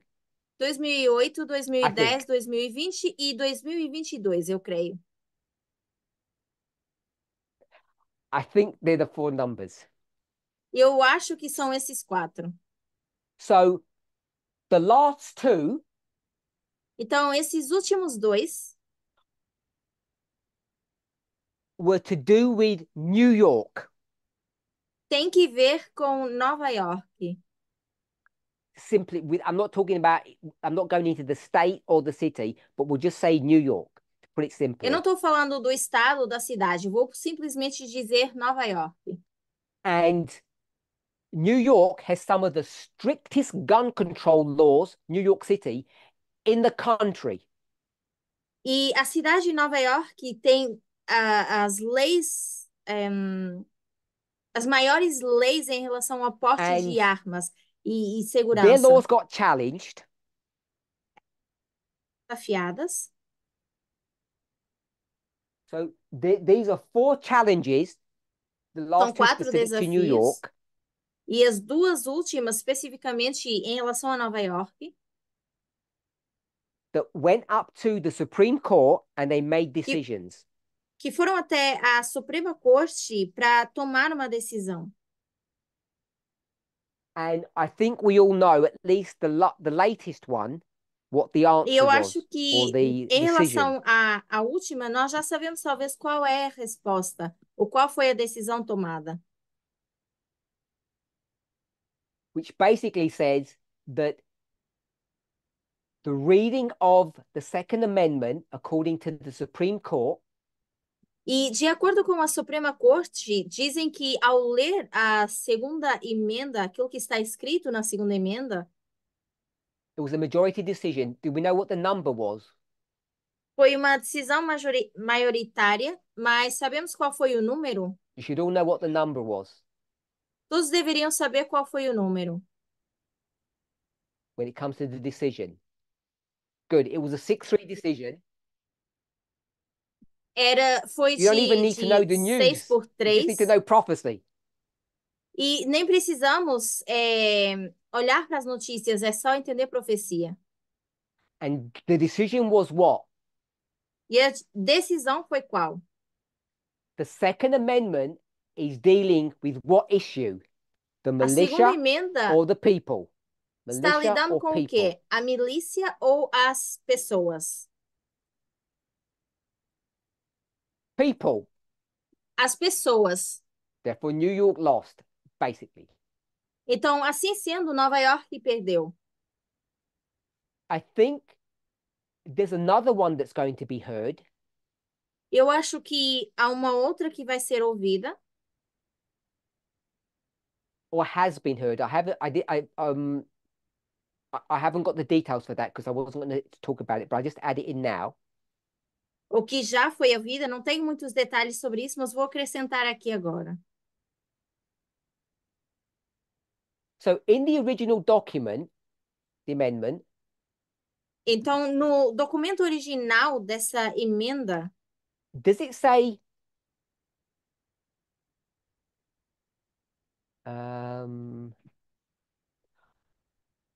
2008, I 2010, think. 2020 e 2022, eu creio. I think they're the four numbers. Eu acho que são esses 4. So the last two Então, esses últimos 2 were to do with New York. têm que ver com Nova York. Simply, I'm not talking about, I'm not going into the state or the city, but we'll just say New York, to put it Eu não simply. estou falando do estado, da cidade, vou simplesmente dizer Nova York. And New York has some of the strictest gun control laws, New York City, in the country. E a cidade de Nova York tem as leis, as maiores leis em relação ao porte And de armas e their segurança laws got challenged. afiadas. So these are four challenges, the São last two 4 specific to New desafios. York, E as 2 últimas, especificamente em relação a Nova York, that went up to the Supreme Court and they made que, decisions. que foram até a Suprema Corte para tomar uma decisão. And I think we all know, at least the latest one, what the E answer eu was, acho or que, the em decision. relação à última, nós já sabemos talvez qual é a resposta, ou qual foi a decisão tomada. Which basically says that the reading of the Second Amendment, according to the Supreme Court, E, de acordo com a Suprema Corte, dizem que ao ler a segunda emenda, aquilo que está escrito na segunda emenda, it was a majority decision. Do we know what the number was? foi uma decisão maioritária, mas sabemos qual foi o número? You should all know what the number was Todos deveriam saber qual foi o número. when it comes to the decision. Good. It was a 6-3 decision. Foi You don't even need to know de the 6 news. por You just need to 3 know prophecy. e nem precisamos olhar para as notícias, é só entender profecia. And the decision was what? E a decisão foi qual? The Second Amendment is dealing with what issue? The A segunda militia emenda or the people? está Militia lidando or com o people? quê? A milícia ou as pessoas? People. As pessoas. Therefore, New York lost, basically. Então, assim sendo, Nova York perdeu. I think there's another one that's going to be heard. Eu acho que há uma outra que vai ser ouvida, Or has been heard. I haven't got the details for that because I wasn't going to talk about it, but I just add it in now. ou que já foi ouvida. Não tenho muitos detalhes sobre isso, mas vou acrescentar aqui agora. So in the original document, the amendment, Então, no documento original dessa emenda, does it say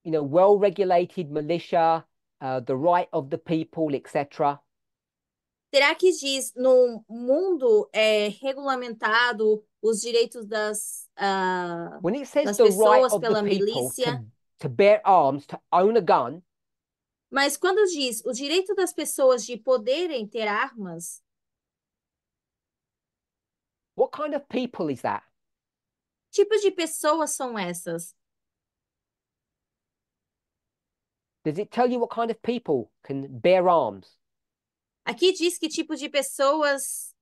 well-regulated militia, the right of the people, etc.? será que diz no mundo regulamentado os direitos When it says das the right pessoas of the pela people milícia? to bear arms, to own a gun, Mas quando diz o direito das pessoas de poderem ter armas, what kind of people is that? tipos de pessoas são essas? Does it tell you what kind of people can bear arms? Aqui diz que tipo de pessoas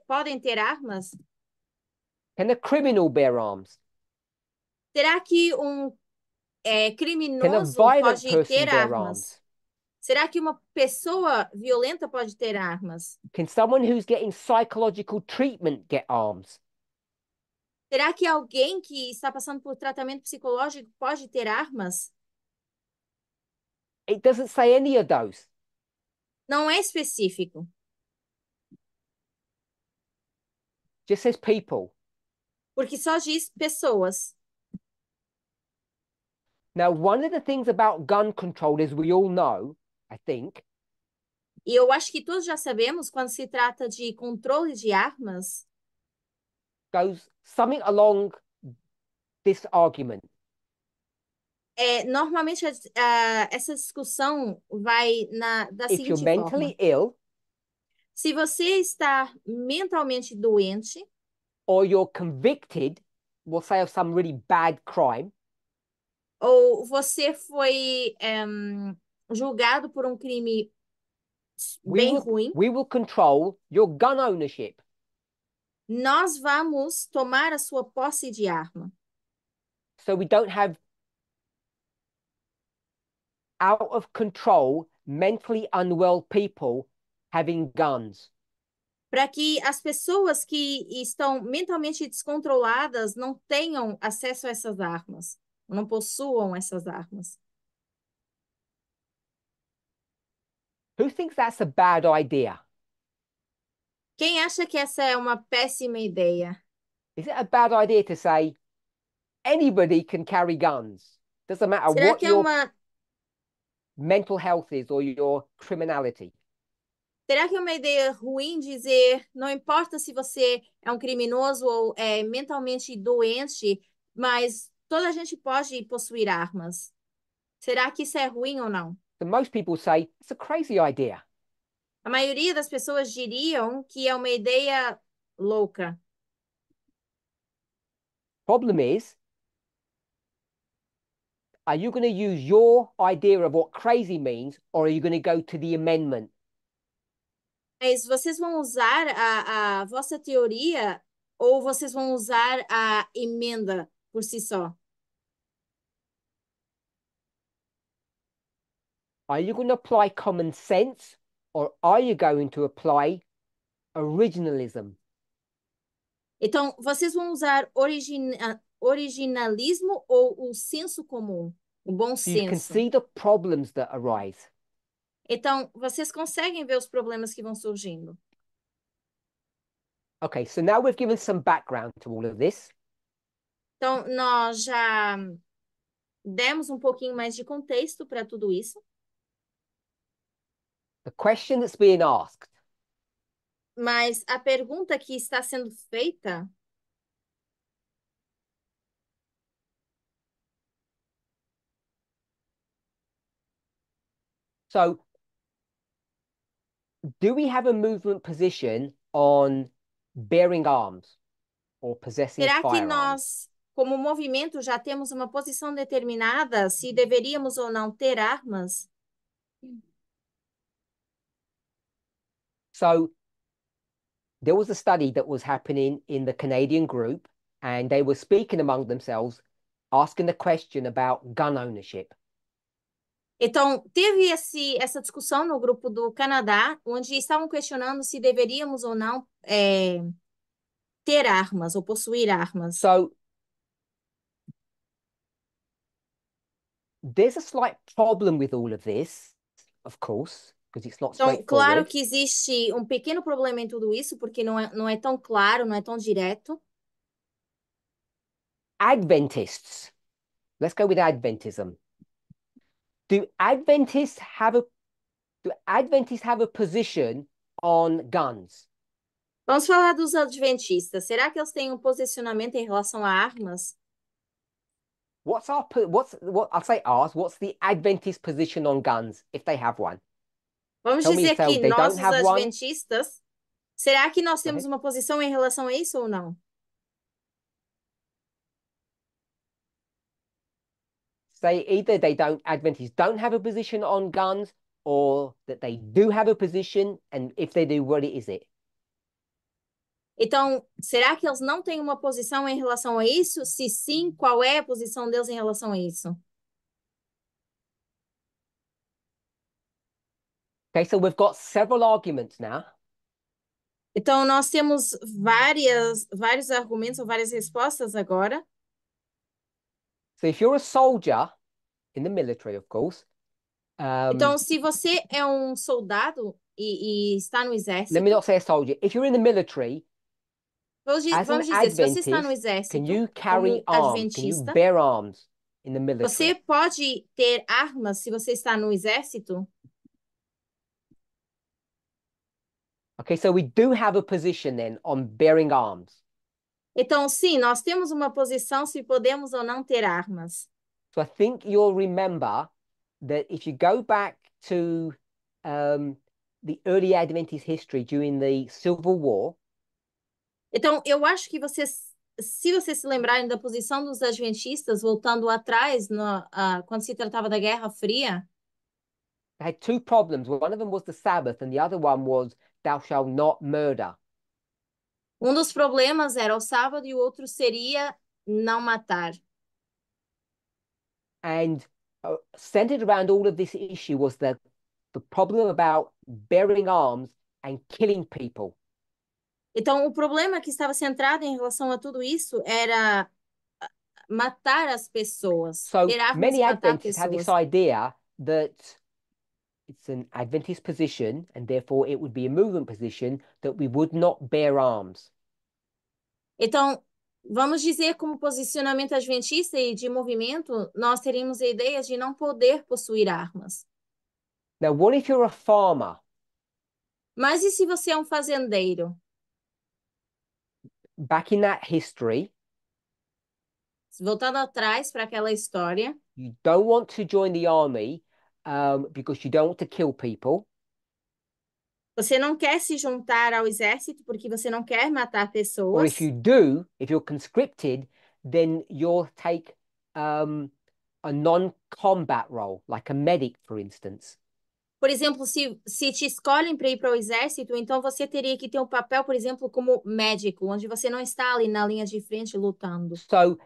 podem ter armas? Can a criminal bear arms? Será que Can a criminoso violent pode person ter bear armas? arms? Será que uma pessoa violenta pode ter armas? Can someone who's getting psychological treatment get arms? Será que alguém que está passando por tratamento psicológico pode ter armas? It doesn't say any of those. Não é específico, It just says people. porque só diz pessoas. Now, one of the things about gun control, as we all know, I think, E eu acho que todos já sabemos, quando se trata de controle de armas, goes something along this argument. normalmente essa discussão vai da If you're seguinte forma. mentally ill Se você está mentalmente doente, or you're convicted, we'll say, of some really bad crime, ou você foi julgado por um crime we bem will ruim, we will control your gun ownership. nós vamos tomar a sua posse de arma. So we don't have out of control, mentally unwell people having guns. Para que as pessoas que estão mentalmente descontroladas não tenham acesso a essas armas, não possuam essas armas. Who thinks that's a bad idea? Quem acha que essa é uma péssima ideia? Is it a bad idea to say anybody can carry guns? Doesn't matter Será what que é your uma, mental health is or your criminality. será que é uma ideia ruim dizer, não importa se você é um criminoso ou é mentalmente doente, mas toda a gente pode possuir armas? Será que isso é ruim ou não? So most people say it's a crazy idea. A maioria das pessoas diriam que é uma ideia louca. Problem is, are you going to use your idea of what crazy means, or are you going to go to the amendment? Mas vocês vão usar a vossa teoria ou vocês vão usar a emenda por si só? Are you going to apply common sense, or are you going to apply originalism? Então, vocês vão usar originalismo ou o senso comum, o bom So you can senso? see the problems that arise. Então, vocês conseguem ver os problemas que vão surgindo. Okay, so now we've given some background to all of this. Então, nós já demos um pouquinho mais de contexto para tudo isso, The question that's being asked. mas a pergunta que está sendo feita, So, do we have a movement position on bearing arms or possessing será que firearms? nós, como movimento, já temos uma posição determinada se deveríamos ou não ter armas? So, there was a study that was happening in the Canadian group, and they were speaking among themselves, asking the question about gun ownership. Então, teve essa discussão no grupo do Canadá, onde estavam questionando se deveríamos ou não ter armas ou possuir armas. So, there's a slight problem with all of this, of course, because it's not Então, claro straightforward. que existe um pequeno problema em tudo isso, porque não é tão claro, não é tão direto. Adventists, let's go with Adventism. Do Adventists have a do Adventists have a position on guns? Vamos falar dos adventistas. Será que eles têm um posicionamento em relação a armas? What I'll say ours, what's the Adventist position on guns if they have one? Vamos Tell me dizer if que they nós, don't os have one. adventistas, será que nós Go temos ahead. uma posição em relação a isso ou não? Say either they don't Adventists don't have a position on guns, or that they do have a position, and if they do, what is it? Então, será que eles não têm uma posição em relação a isso? Se sim, qual é a posição deles em relação a isso? Okay, so we've got several arguments now. Então, nós temos vários argumentos ou várias respostas agora. So if you're a soldier in the military, of course, Então, se você é um soldado e está no let me exército, not say a soldier. If you're in the military, as an vamos dizer, se você está no Adventist, can exército you carry como arms? Can you adventista, bear arms in the você military? pode ter armas se você está no exército? Okay, so we do have a position then on bearing arms. Então, sim, nós temos uma posição se podemos ou não ter armas. So I think you'll remember that if you go back to the early Adventist history during the Civil War, Então, eu acho que se vocês se lembrarem da posição dos adventistas, voltando atrás, quando se tratava da Guerra Fria, they had two problems. One of them was the Sabbath, and the other one was thou shalt not murder. um dos problemas era o sábado e o outro seria não matar. And centered around all of this issue was the problem about bearing arms and killing people. Então, o problema que estava centrado em relação a tudo isso era matar as pessoas, So ter armas many e matar Adventists had this pessoas. idea that it's an Adventist position, and therefore it would be a movement position that we would not bear arms. Então, vamos dizer, como posicionamento adventista e de movimento, nós teríamos a ideia de não poder possuir armas. Now, what if you're a farmer? Mas e se você é um fazendeiro? Back in that history, Voltando atrás para aquela história, you don't want to join the army because you don't want to kill people. você não quer se juntar ao exército porque você não quer matar Or if pessoas. you do, if you're conscripted, then you'll take a non-combat role, like a medic, for instance. Por exemplo, se te escolhem para ir para o exército, então você teria que ter um papel, por exemplo, como médico, onde você não está ali na linha de frente lutando. So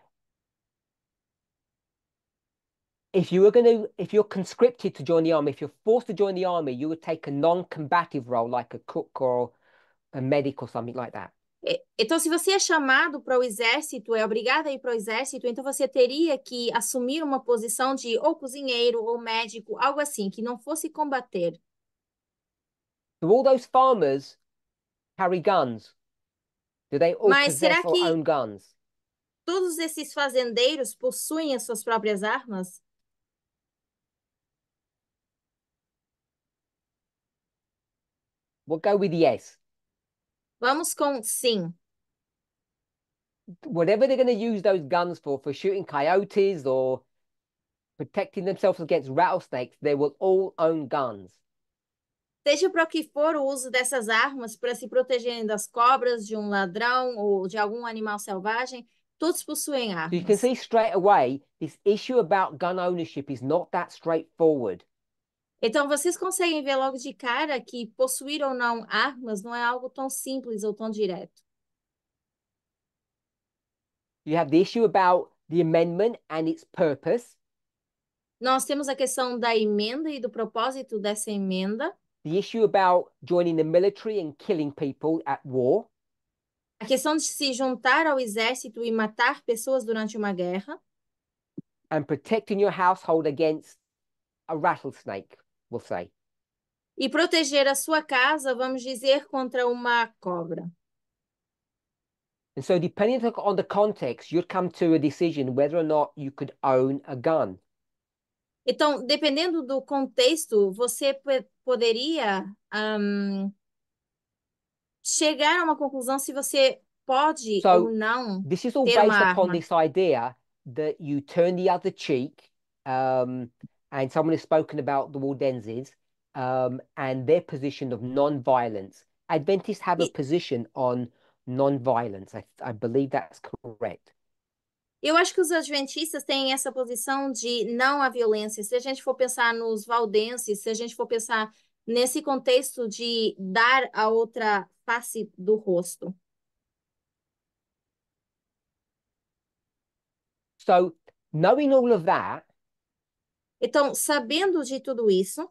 if you're conscripted to join the army, if you're forced to join the army, you would take a non-combative role, like a cook or a medic or something like that. Então, se você é chamado para o exército, é obrigado a ir para o exército, então você teria que assumir uma posição de ou cozinheiro ou médico, algo assim, que não fosse combater. So all those farmers carry guns. Do they all Mas será possess or que own guns? todos esses fazendeiros possuem as suas próprias armas? We'll go with yes. Vamos com sim. Whatever they're going to use those guns for shooting coyotes or protecting themselves against rattlesnakes, they will all own guns. Seja para o que for o uso dessas armas para se protegerem das cobras, de um ladrão ou de algum animal selvagem, todos possuem So you can armas. see straight away, this issue about gun ownership is not that straightforward. Então, vocês conseguem ver logo de cara que possuir ou não armas não é algo tão simples ou tão direto. You have the issue about the amendment and its purpose, Nós temos a questão da emenda e do propósito dessa emenda, the issue about joining the military and killing people at war, a questão de se juntar ao exército e matar pessoas durante uma guerra, and protecting your household against a rattlesnake, we'll say. e proteger a sua casa, vamos dizer, contra uma cobra. And so, depending on the context, you'd come to a decision whether or not you could own a gun. Então, dependendo do contexto, você poderia chegar a uma conclusão se você pode ou So, não this is all ter uma based upon arma. this idea that you turn the other cheek. And someone has spoken about the Waldenses and their position of non-violence. Adventists have a E position on non-violence. I believe that's correct. eu acho que os adventistas têm essa posição de não à violência. Se a gente for pensar nos valdenses, se a gente for pensar nesse contexto de dar a outra face do rosto. So, knowing all of that, Então, sabendo de tudo isso,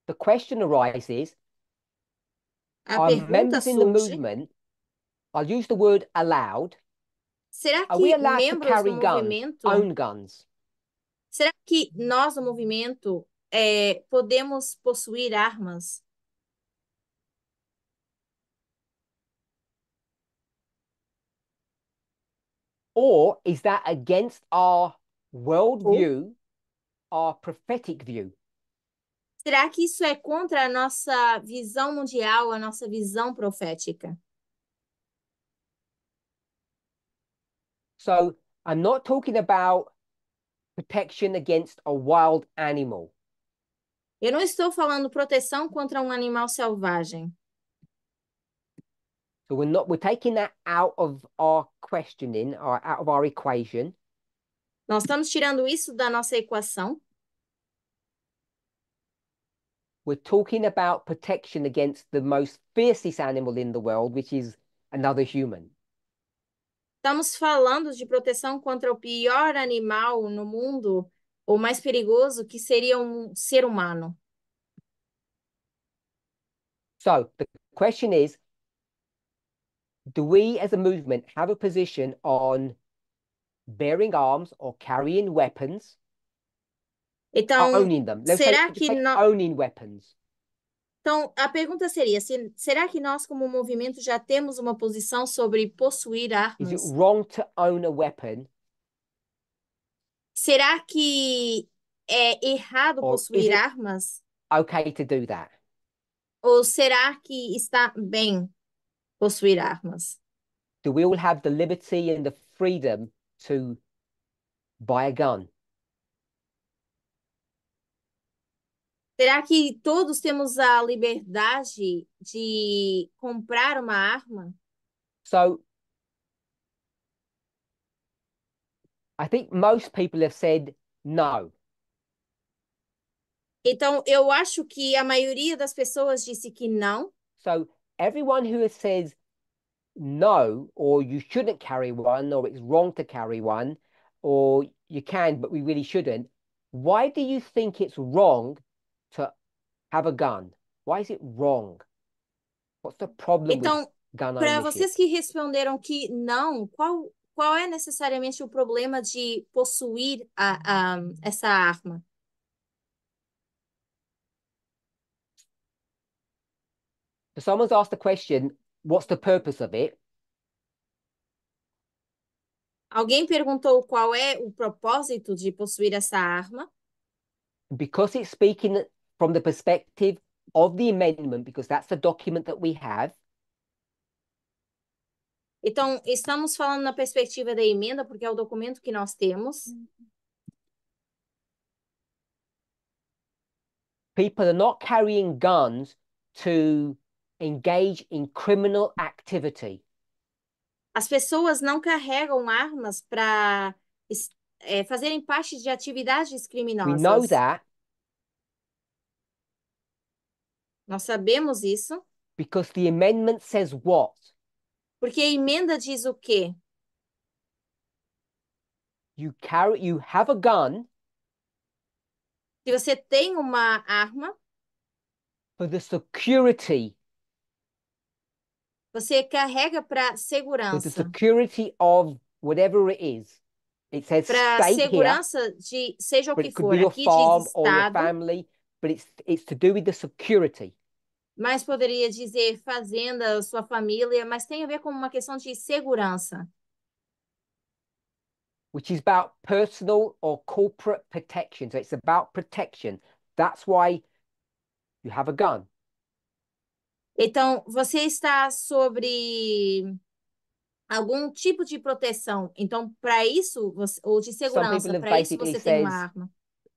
the question arises, a are pergunta members in the surge: movement, I'll use the word allowed, será are we que allowed to membros do carry guns, movimento, own guns? será que nós do movimento podemos possuir armas? Or is that against our Ou worldview, our prophetic view? será que isso é contra a nossa visão mundial, a nossa visão profética? So I'm not talking about protection against a wild animal. Eu não estou falando proteção contra um animal selvagem. So we're taking that out of our questioning or out of our equation. Nós estamos tirando isso da nossa equação. We're talking about protection against the most fiercest animal in the world, which is another human. Estamos falando de proteção contra o pior animal no mundo, o mais perigoso, que seria um ser humano. So the question is, do we as a movement have a position on bearing arms or carrying weapons, Então, owning them? Let's será que say nós... owning weapons. Então, a pergunta seria, será que nós, como movimento, já temos uma posição sobre possuir Is it armas? wrong to own a weapon, Será que é errado or is possuir it armas? okay to do that? Ou será que está bem possuir armas? Do we all have the liberty and the freedom to buy a gun? Será que todos temos a liberdade de comprar uma arma? So I think most people have said no. Então, eu acho que a maioria das pessoas disse que não. So everyone who says no, or you shouldn't carry one, or it's wrong to carry one, or you can, but we really shouldn't. Why do you think it's wrong to have a gun? Why is it wrong? What's the problem with Então, gun para ownership? vocês que responderam que não, qual é necessariamente o problema de possuir essa arma? So someone's asked the question, what's the purpose of it? Alguém perguntou qual é o propósito de possuir essa arma. Because it's speaking from the perspective of the amendment, because that's the document that we have. Então, estamos falando na perspectiva da emenda, porque é o documento que nós temos. People are not carrying guns to engage in criminal activity. As pessoas não carregam armas para fazerem parte de atividades We know criminosas. that Nós sabemos isso, because the amendment says what? porque a emenda diz o quê? You have a gun Se você tem uma arma, for the security, você carrega para for the segurança. security of whatever it is. It says Para state here, segurança de seja o but que it could be for. your Aqui diz farm or your estado, family, but it's to do with the security. mas poderia dizer fazenda, sua família, mas tem a ver com uma questão de segurança. Which is about personal or corporate protection. So it's about protection. That's why you have a gun. Então, você está sobre algum tipo de proteção. Então, para isso, ou de Some people segurança, have para isso basically você tem uma says arma.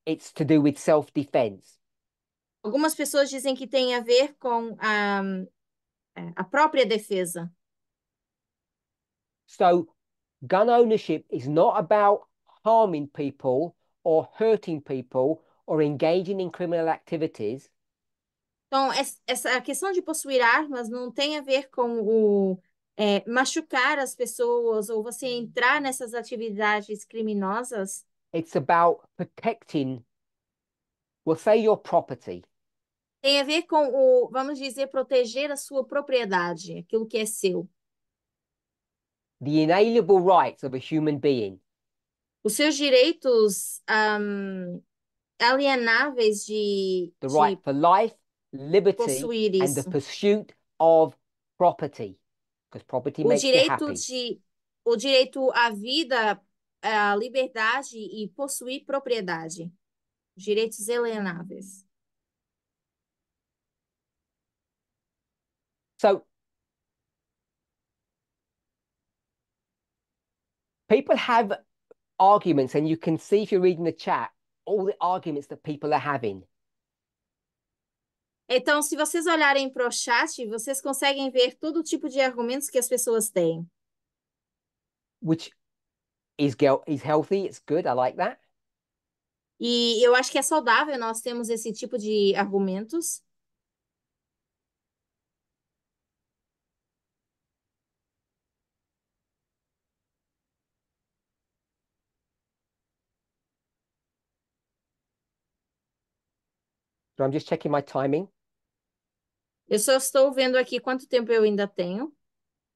it's to do with self-defense. Algumas pessoas dizem que tem a ver com a própria defesa. So gun ownership is not about harming people or hurting people or engaging in criminal activities. Então, essa questão de possuir armas não tem a ver com machucar as pessoas ou você entrar nessas atividades criminosas. It's about protecting, well, say your property. Tem a ver com vamos dizer, proteger a sua propriedade, aquilo que é seu. The inalienable rights of a human being. Os seus direitos alienáveis The de right for life, liberty, possuir and the isso. pursuit of property. Because property O makes you direito happy. o direito à vida, à liberdade e possuir propriedade. Direitos alienáveis. So people have arguments, and you can see if you're reading the chat, all the arguments that people are having. Então, se vocês olharem para o chat, vocês conseguem ver todo tipo de argumentos que as pessoas têm. Which is healthy, it's good, I like that. E eu acho que é saudável nós termos esse tipo de argumentos. So I'm just checking my timing. Eu só estou vendo aqui quanto tempo eu ainda tenho.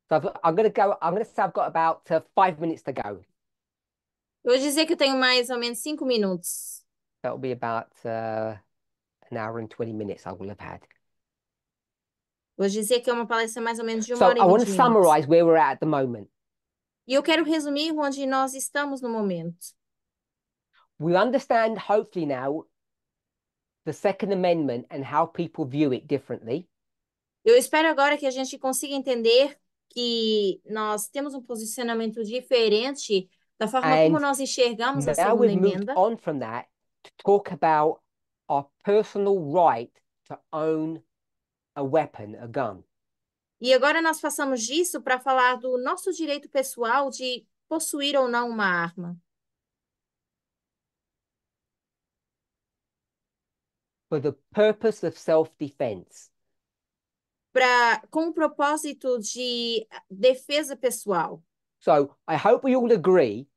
So I'm going to go, I'm going to say I've got about 5 minutes to go. Eu vou dizer que eu tenho mais ou menos 5 minutos. That'll be about an hour and 20 minutes I will have had. Vou dizer que é uma palestra mais ou menos de uma So hora e I want to 20 minutos. summarize where we're at the moment. E eu quero resumir onde nós estamos no momento. We understand, hopefully now, the Second Amendment and how people view it differently. Eu espero agora que a gente consiga entender que nós temos um posicionamento diferente da forma como And nós enxergamos a now segunda we've moved emenda. on from that to talk about our personal right to own a weapon, a gun. E agora nós passamos disso para falar do nosso direito pessoal de possuir ou não uma arma. For the purpose of self-defense. Com o propósito de defesa pessoal. So I hope we all agree,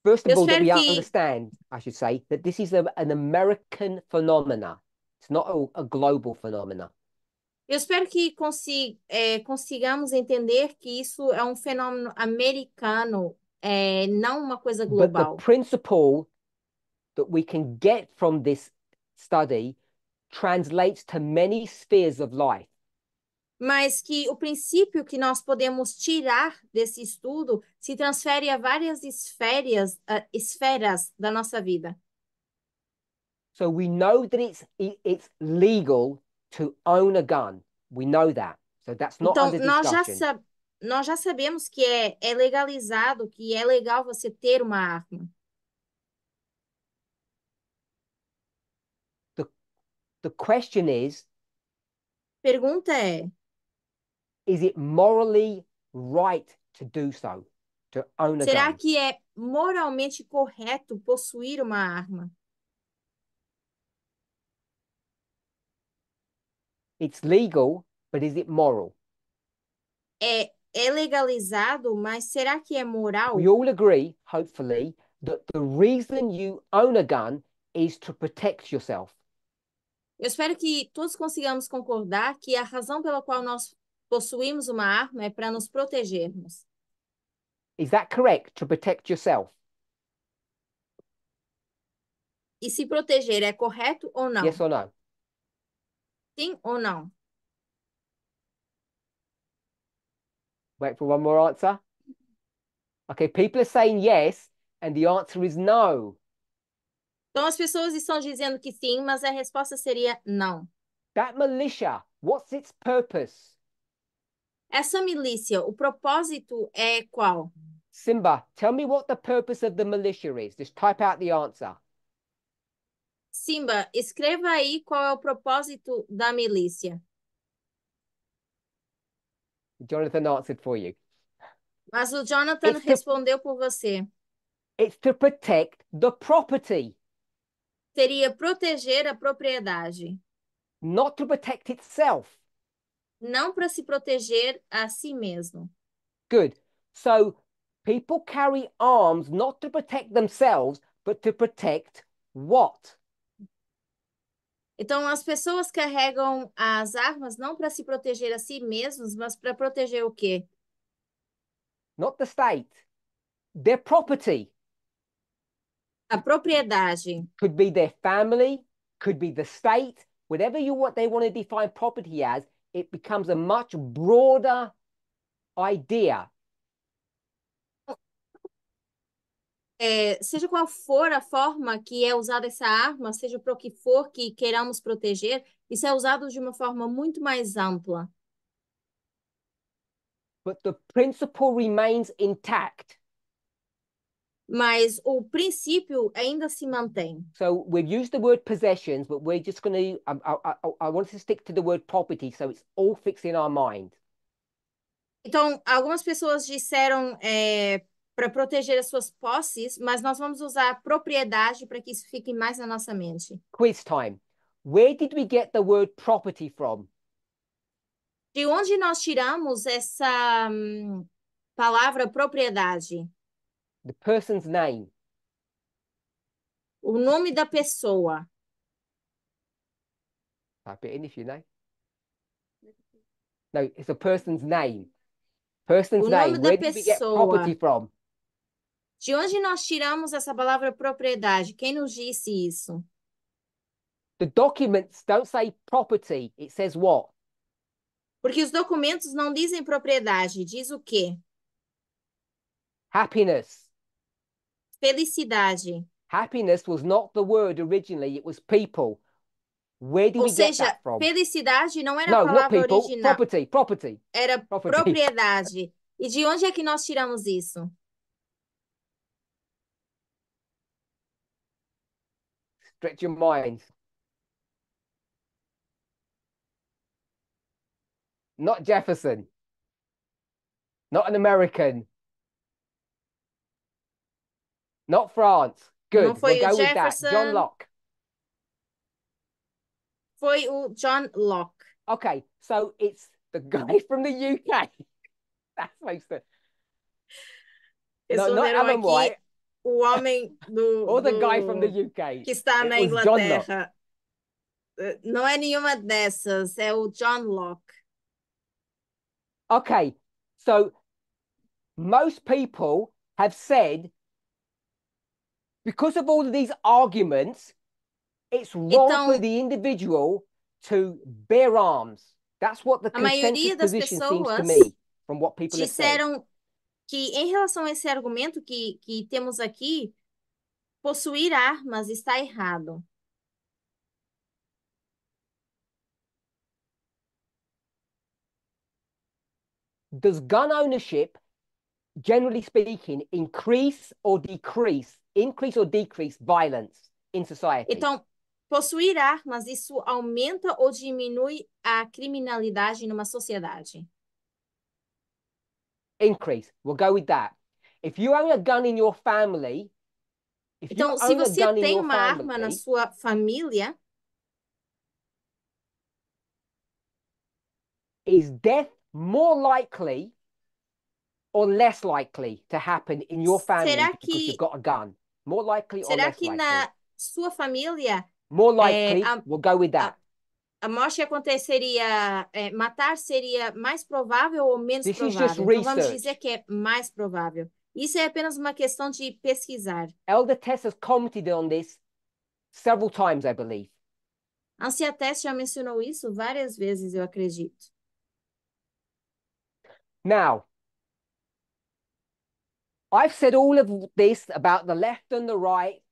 first of Eu all, that espero we que understand, I should say, that this is an American phenomena. It's not a global phenomena. Eu espero que consigamos entender que isso é um fenômeno americano, não uma coisa But the global. principle that we can get from this study translates to many spheres of life. mas que o princípio que nós podemos tirar desse estudo se transfere a várias esferas da nossa vida. So we know that it's legal to own a gun. We know that. So that's not Então, under discussion. nós já sabemos que é legalizado, que é legal você ter uma arma. The, the question Pergunta é, is it morally right to do so, to own a será gun? que é moralmente correto possuir uma arma? It's legal, but is it moral? É legalizado, mas será que é We moral? all agree, hopefully, that the reason you own a gun is to protect yourself. Eu espero que todos consigamos concordar que a razão pela qual nós possuímos uma arma é para nos protegermos. Is that correct? To protect yourself? E se proteger é correto ou Yes não? or no? Sim ou não? Wait for one more answer. Okay, people are saying yes, and the answer is no. Então as pessoas estão dizendo que sim, mas a resposta seria não. That militia, what's its purpose? Essa milícia, o propósito é qual? Simba, tell me what the purpose of the militia is. Just type out the answer. Simba, escreva aí qual é o propósito da milícia. Jonathan answered for you. Mas o Jonathan It's to, respondeu por você. it's to protect the property, Seria proteger a propriedade, not to protect itself. não para se proteger a si mesmo. Good. So people carry arms not to protect themselves, but to protect what? Então, as pessoas carregam as armas não para se proteger a si mesmos, mas para proteger o quê? Not the state. Their property. A propriedade. Could be their family, could be the state, whatever they want to define property as, it becomes a much broader idea. Seja qual for a forma que é usada essa arma, seja para o que for que queiramos proteger, isso é usado de uma forma muito mais ampla. But the principle remains intact. Mas o princípio ainda se mantém. So we've used the word possessions, but we're just going to, I want to stick to the word property so it's all fixed in our mind. Então, algumas pessoas disseram para proteger as suas posses, mas nós vamos usar a propriedade para que isso fique mais na nossa mente. Quiz time. Where did we get the word property from? De onde nós tiramos essa palavra propriedade? The person's name. O nome da pessoa. Type it in if you know. No, it's a person's name. Person's O nome name. da Where did we get property pessoa. from? De onde nós tiramos essa palavra propriedade? Quem nos disse isso? The documents don't say property. It says what? Porque os documentos não dizem propriedade, diz o quê? Happiness. Felicidade. Happiness was not the word originally. It was people. Where did Ou we get seja, that from? felicidade não era a No, not palavra people. original, Property. Property. era Property. propriedade. E de onde é que nós tiramos isso? Stretch your mind. Not Jefferson. Not an American. Not France. Não Good. We'll foi o go with that. John Jefferson, Locke. foi o John Locke. Okay, so it's the guy from the UK. That's supposed to. No, not Responderam Alan aqui White o homem or the guy from the UK. que está It na was John Locke. Inglaterra. Não é nenhuma dessas, é o John Locke. Okay, so most people have said because of all of these arguments, it's wrong for Então, the individual to bear arms. That's what the A consensus maioria das position seems to pessoas me, from what people have said. disseram que, em relação a esse argumento que temos aqui, possuir armas está errado. Does gun ownership, generally speaking, increase or decrease violence in society? Então, possuir armas, isso aumenta ou diminui a criminalidade numa sociedade? Increase. We'll go with that. If you own a gun in your family, if you Então, se own a você gun in tem your uma arma na family, sua família, is death more likely or less likely to happen in your family será because you've que got a gun? More likely or será less que likely? na sua família More é, likely, we'll go with a, that. a morte aconteceria, matar seria mais provável ou menos This is just provável? Então vamos dizer research. que é mais provável. Isso é apenas uma questão de pesquisar. Elder Tess has commented on this several times, I believe. A Ancia Tess já mencionou isso várias vezes, eu acredito. Now, I've said all of this about the left and the right.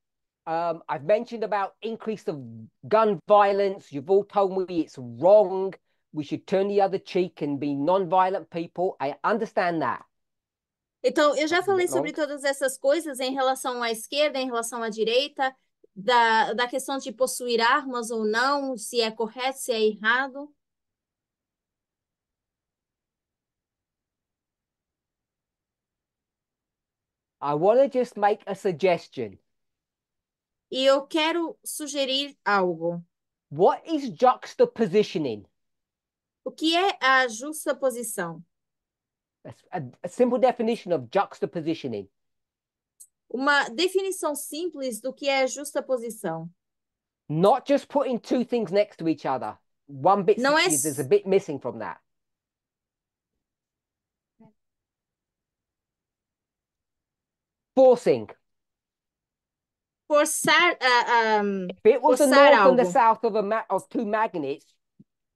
I've mentioned about increase of gun violence. You've all told me it's wrong. We should turn the other cheek and be non-violent people. I understand that. Então, eu já That's a falei bit sobre long. todas essas coisas em relação à esquerda, em relação à direita, da questão de possuir armas ou não, se é correto, se é errado. I want to just make a suggestion. E eu quero sugerir algo. What is juxtapositioning? O que é a justaposição? A simple definition of juxtapositioning. Uma definição simples do que é justaposição. Not just putting two things next to each other. One bit, Não é there's a bit missing from that. Forcing. forçar, If it was the forçar north and the algo. south of two magnets,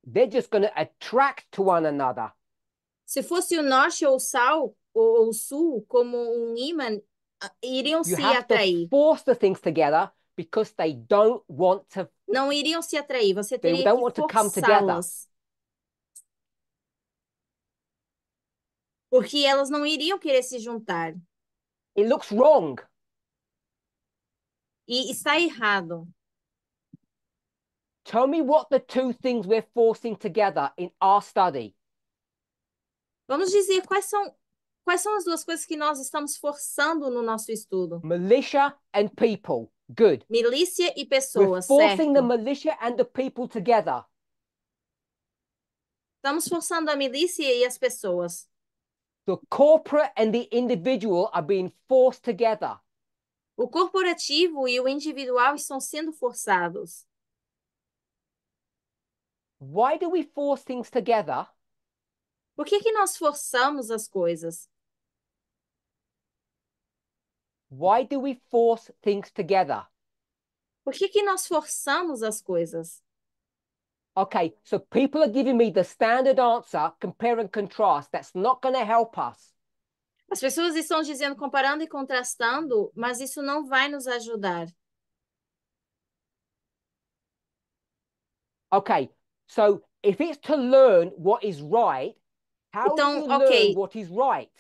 they're just going to attract to one another. Se fosse o norte ou o sul, como um ímã, iriam You se have to atrair. force the things together because they don't want to. Não iriam se atrair, você They teria don't que want to come together. forçá-las. Porque elas não iriam querer se juntar. It looks wrong. E está errado. Tell me what the two things we're forcing together in our study. Vamos dizer quais são as duas coisas que nós estamos forçando no nosso estudo. Militia and people. Good. Milícia e We're pessoas, forcing the certo? militia and the people together. Estamos forçando a milícia e as pessoas. The corporate and the individual are being forced together. O corporativo e o individual estão sendo forçados. Why do we force things together? Por que nós forçamos as coisas? Why do we force things together? Por que nós forçamos as coisas? Okay, so people are giving me the standard answer, compare and contrast. That's not going to help us. As pessoas estão dizendo comparando e contrastando, mas isso não vai nos ajudar. Okay, so if it's to learn what is right, how do Então, you learn ok, what is right?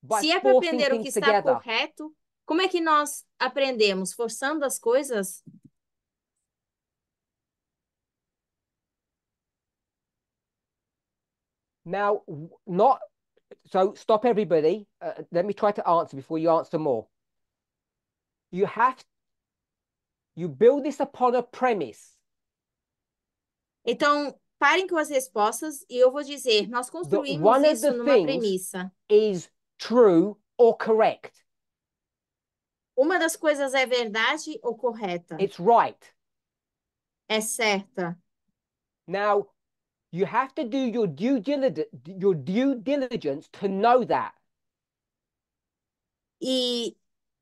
By se é para forcing aprender o que things está together. correto, como é que nós aprendemos? Forçando as coisas? Now, not so stop everybody. Let me try to answer before you answer more. You build this upon a premise. Então, parem com as respostas e eu vou dizer, nós That construímos one of the isso numa things premissa. is true or correct. Uma das coisas é verdade ou correta? It's right. É certa. Now, you have to do your due diligence to know that. E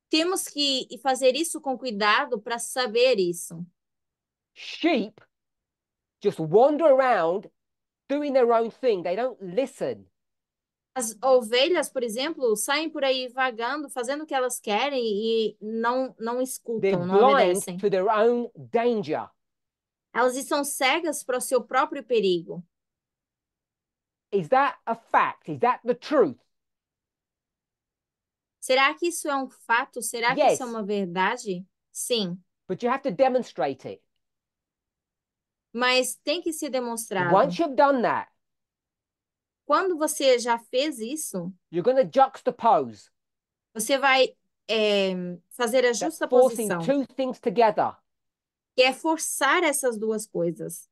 temos que fazer isso com cuidado para saber isso. Sheep just wander around doing their own thing. They don't listen. As ovelhas, por exemplo, saem por aí vagando, fazendo o que elas querem e não They're escutam, não blind obedecem. to their own danger. Elas estão cegas para o seu próprio perigo. Is that a fact? Is that the truth? Será que isso é um fato? Será que isso é Yes, uma verdade? Sim, but you have to demonstrate it. mas tem que ser demonstrado. Once you've done that, Quando você já fez isso, you're going to juxtapose você vai fazer a that's forcing justaposição, two things together. que é forçar essas duas coisas.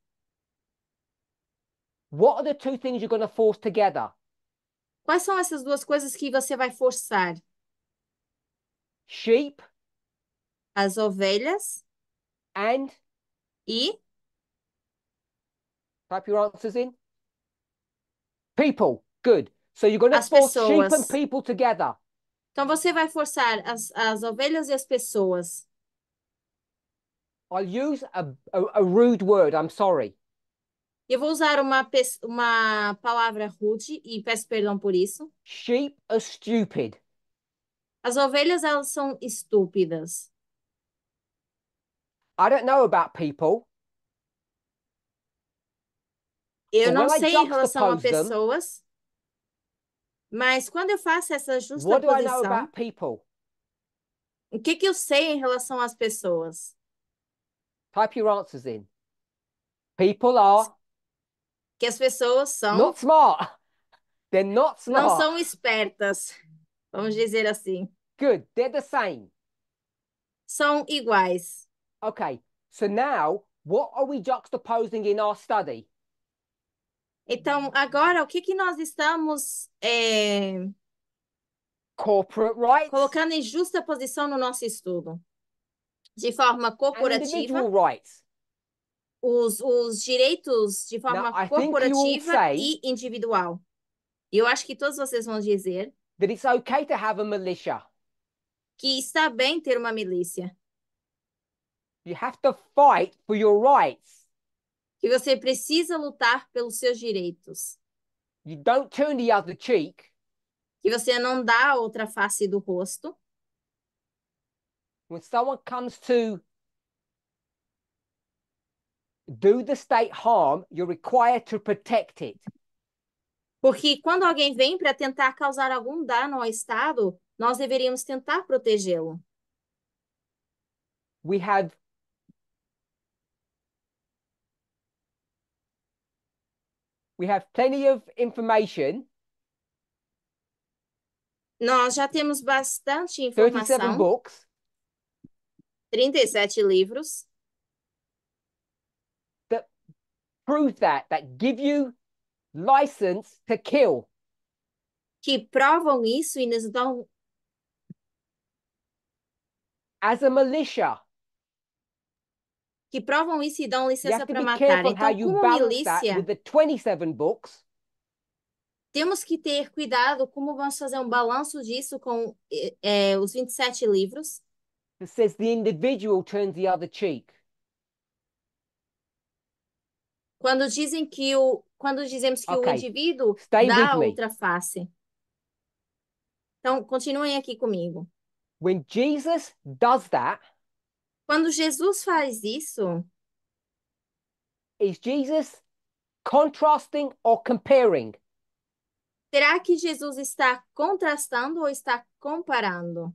What are the two things you're going to force together? Quais são essas duas coisas que você vai forçar? Sheep As ovelhas and e type your answers in. People. Good. So you're going to as force sheep and pessoas. people together. Então você vai forçar as ovelhas e as pessoas. I'll use a rude word. I'm sorry. Eu vou usar uma palavra rude e peço perdão por isso. Sheep are stupid. As ovelhas, elas são estúpidas. I don't know about people, Eu but não when I sei em relação a juxtapose them, pessoas, mas quando eu faço essa what do I know justaposição, about people? o que que eu sei em relação às pessoas? Type your answers in. People are Que as pessoas not smart. They're not não smart. são espertas, vamos dizer assim. Good. They're the same. São iguais. Okay. So now, what are we juxtaposing in our study? Então, agora, o que que nós estamos Corporate rights colocando em justa posição no nosso estudo? De forma and corporativa, individual rights. os direitos de Now, forma I think you all corporativa say e individual. E eu acho que todos vocês vão dizer that it's okay to have a militia. que está bem ter uma milícia, You have to fight for your rights. que você precisa lutar pelos seus direitos, You don't turn the other cheek que você não dá a outra face do rosto. when someone comes to do the state harm, you're required to protect it. Porque quando alguém vem para tentar causar algum dano ao Estado, nós deveríamos tentar protegê-lo. We have plenty of information. Nós já temos bastante 37 informação, books 37 livros, that prove that give you license to kill. que provam isso e nos dão, As a militia, que provam isso e dão you licença have to para be matar. careful how Então, you como balance that with milícia, the 27 books temos que ter cuidado como vamos fazer um balanço disso com os 27 livros, that says the individual turns the other cheek. quando dizemos que o Okay, indivíduo stay with dá a me. outra face. Então, continuem aqui comigo. When Jesus does that, Quando Jesus faz isso, is Jesus contrasting or comparing? será que Jesus está contrastando ou está comparando?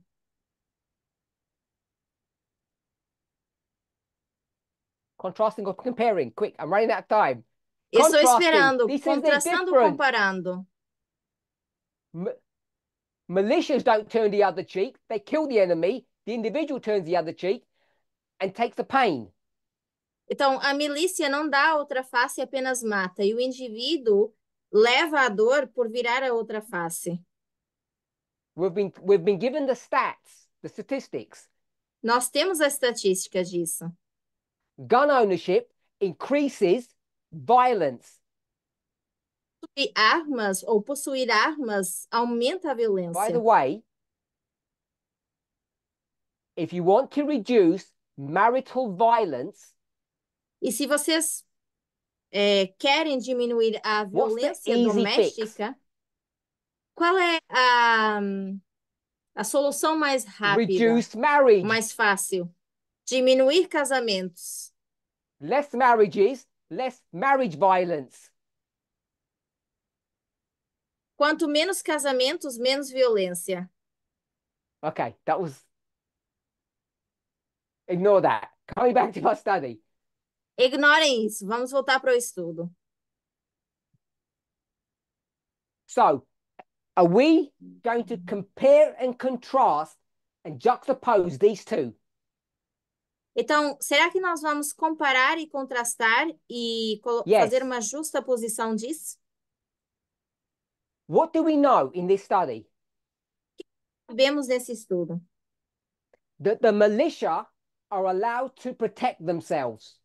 Contrasting or comparing? Quick, I'm running out of time. Eu estou Contrasting. esperando, He says they're contrastando ou different. comparando? Militias don't turn the other cheek. They kill the enemy. The individual turns the other cheek and takes the pain. Então, a milícia não dá a outra face e apenas mata, e o indivíduo leva a dor por virar a outra face. We've been given the stats, the statistics. Nós temos a estatística disso. Gun ownership increases violence. E armas ou possuir armas aumenta a By the violência. way, if you want to reduce marital violence, E se vocês querem diminuir a What's the violência easy fix? doméstica, qual é a solução mais rápida, Reduce marriage. mais fácil? Diminuir casamentos. Less marriages, less marriage violence. Quanto menos casamentos, menos violência. Okay, that was. Ignore that. Coming back to our study. Ignorem isso, vamos voltar para o estudo. So, are we going to compare and contrast and juxtapose these two? Então, será que nós vamos comparar e contrastar e fazer Yes. uma justa posição disso? What do we know in this study? Vemos nesse estudo That the militia are allowed to protect themselves.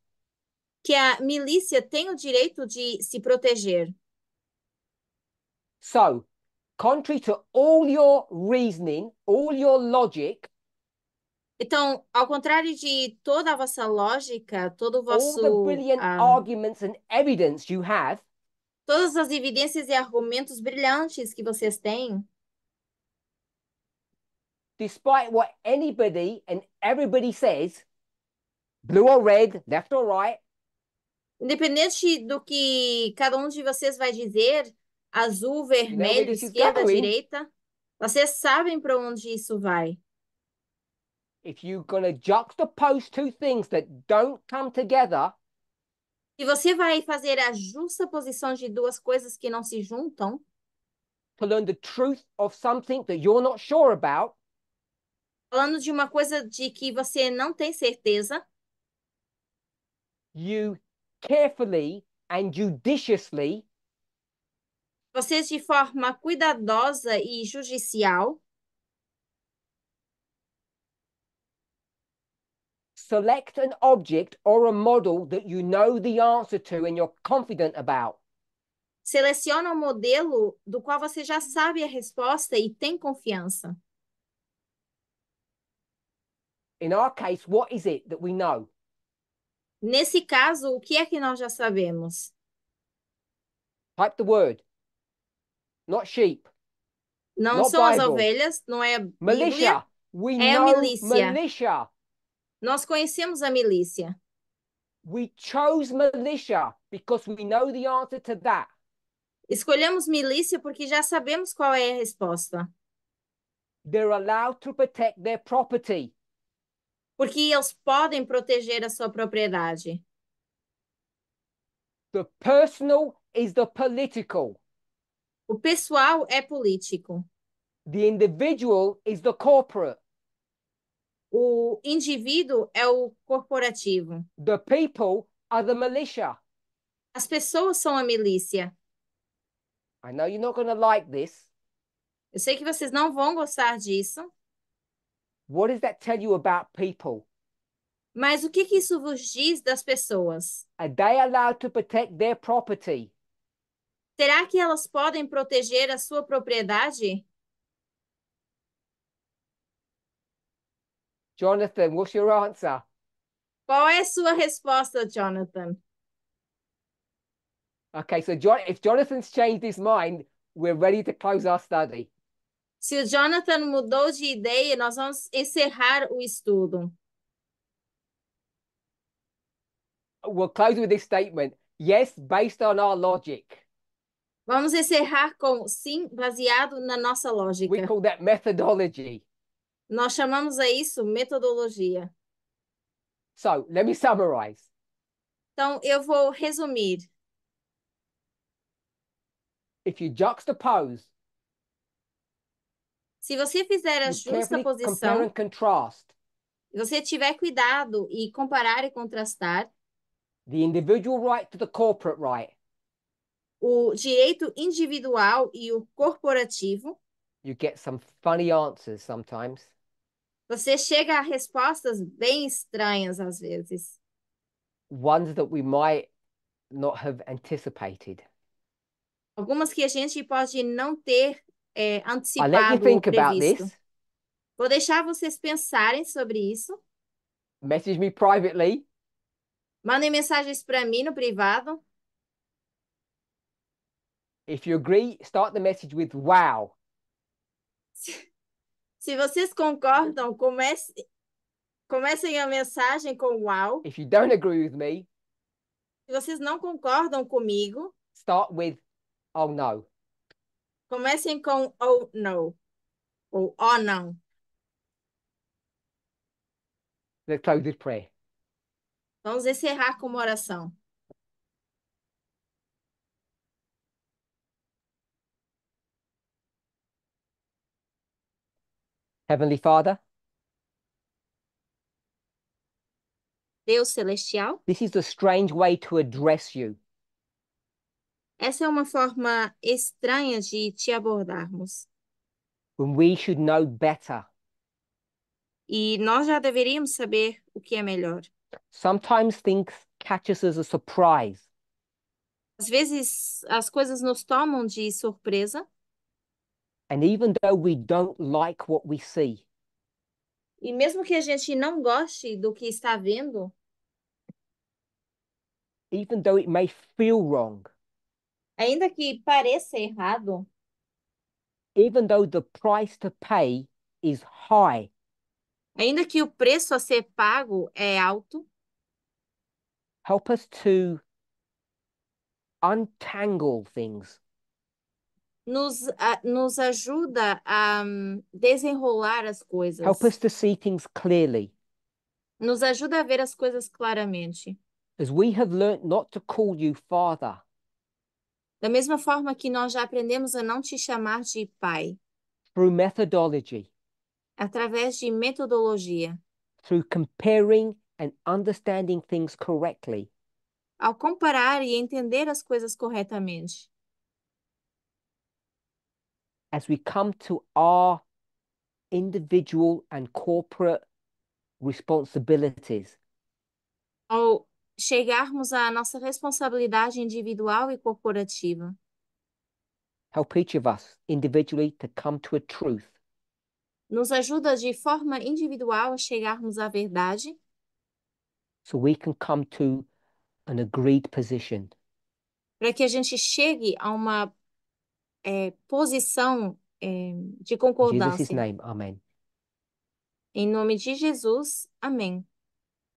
que a milícia tem o direito de se proteger. So, contrary to all your reasoning, all your logic, Então, ao contrário de toda a vossa lógica, todo o all the vosso, brilliant arguments and evidence you have, todas as evidências e argumentos brilhantes que vocês têm, despite what anybody and everybody says, blue or red, left or right, independente do que cada um de vocês vai dizer, azul, you know where vermelho, this is esquerda, going. direita, vocês sabem para onde isso vai. If you're going to juxtapose two things that don't come together, Se você vai fazer a justa posição de duas coisas que não se juntam, to learn the truth of something that you're not sure about, falando de uma coisa de que você não tem certeza, you carefully and judiciously vocês de forma cuidadosa e judicial select an object or a model that you know the answer to and you're confident about. selecionam um modelo do qual você já sabe a resposta e tem confiança. In our case, what is it that we know? Nesse caso, o que é que nós já sabemos? Type the word. Not sheep. Não Not são as Bible. ovelhas, não é a Bíblia, Militia. We é a know milícia. militia. Nós conhecemos a milícia. We chose militia because we know the answer to that. Escolhemos milícia porque já sabemos qual é a resposta. They're allowed to protect their property. Porque eles podem proteger a sua propriedade. The personal is the political. O pessoal é político. The individual is the corporate. O indivíduo é o corporativo. The people are the militia. As pessoas são a milícia. I know you're not going to like this. Eu sei que vocês não vão gostar disso, What does that tell you about people? mas o que que isso vos diz das pessoas? Are they allowed to protect their property? Será que elas podem proteger a sua propriedade? Jonathan, what's your answer? Qual é a sua resposta, Jonathan? Okay, so if Jonathan's changed his mind, we're ready to close our study. Se o Jonathan mudou de ideia, nós vamos encerrar o estudo. We'll close with this statement. Yes, based on our logic. Vamos encerrar com sim, baseado na nossa We lógica. call that methodology. Nós chamamos a isso metodologia. So let me summarize. Então, eu vou resumir. If you juxtapose, Se você fizer a you justa carefully compare posição, and contrast se você tiver cuidado e comparar e contrastar, the individual right to the corporate right, o direito individual e o corporativo, you get some funny answers sometimes. você chega a respostas bem estranhas às vezes. Ones that we might not have anticipated. Algumas que a gente pode não ter I'll let you antecipado ou think about previsto. this. Vou deixar vocês pensarem sobre isso. Message me privately. Mandem mensagens para mim no privado. If you agree, start the message with wow. Se vocês concordam, comecem a mensagem com uau. If you don't agree with me, Se vocês não concordam comigo, start with oh no. comecem com oh no ou oh não. Let's close this prayer. Vamos encerrar com uma oração. Heavenly Father, Deus celestial, this is a strange way to address you. essa é uma forma estranha de te abordarmos. When we should know better. E nós já deveríamos saber o que é melhor. Sometimes things catch us as a surprise. Às vezes as coisas nos tomam de surpresa, And even though we don't like what we see, e mesmo que a gente não goste do que está vendo, even though it may feel wrong, ainda que pareça errado, even though the price to pay is high, ainda que o preço a ser pago é alto, help us to untangle things. nos ajuda a desenrolar as Help us coisas. to see things clearly. Nos ajuda a ver as coisas claramente. As we have learnt not to call you Father, Da mesma forma que nós já aprendemos a não te chamar de pai, through methodology, através de metodologia, through comparing and understanding things correctly, ao comparar e entender as coisas corretamente. as we come to our individual and corporate responsibilities, Ao chegarmos à nossa responsabilidade individual e corporativa, help each of us individually to come to a truth nos ajuda de forma individual a chegarmos à verdade, so we can come to an agreed position. para que a gente chegue a uma posição de In Jesus' concordância. name, amen. Em nome de Jesus, amém.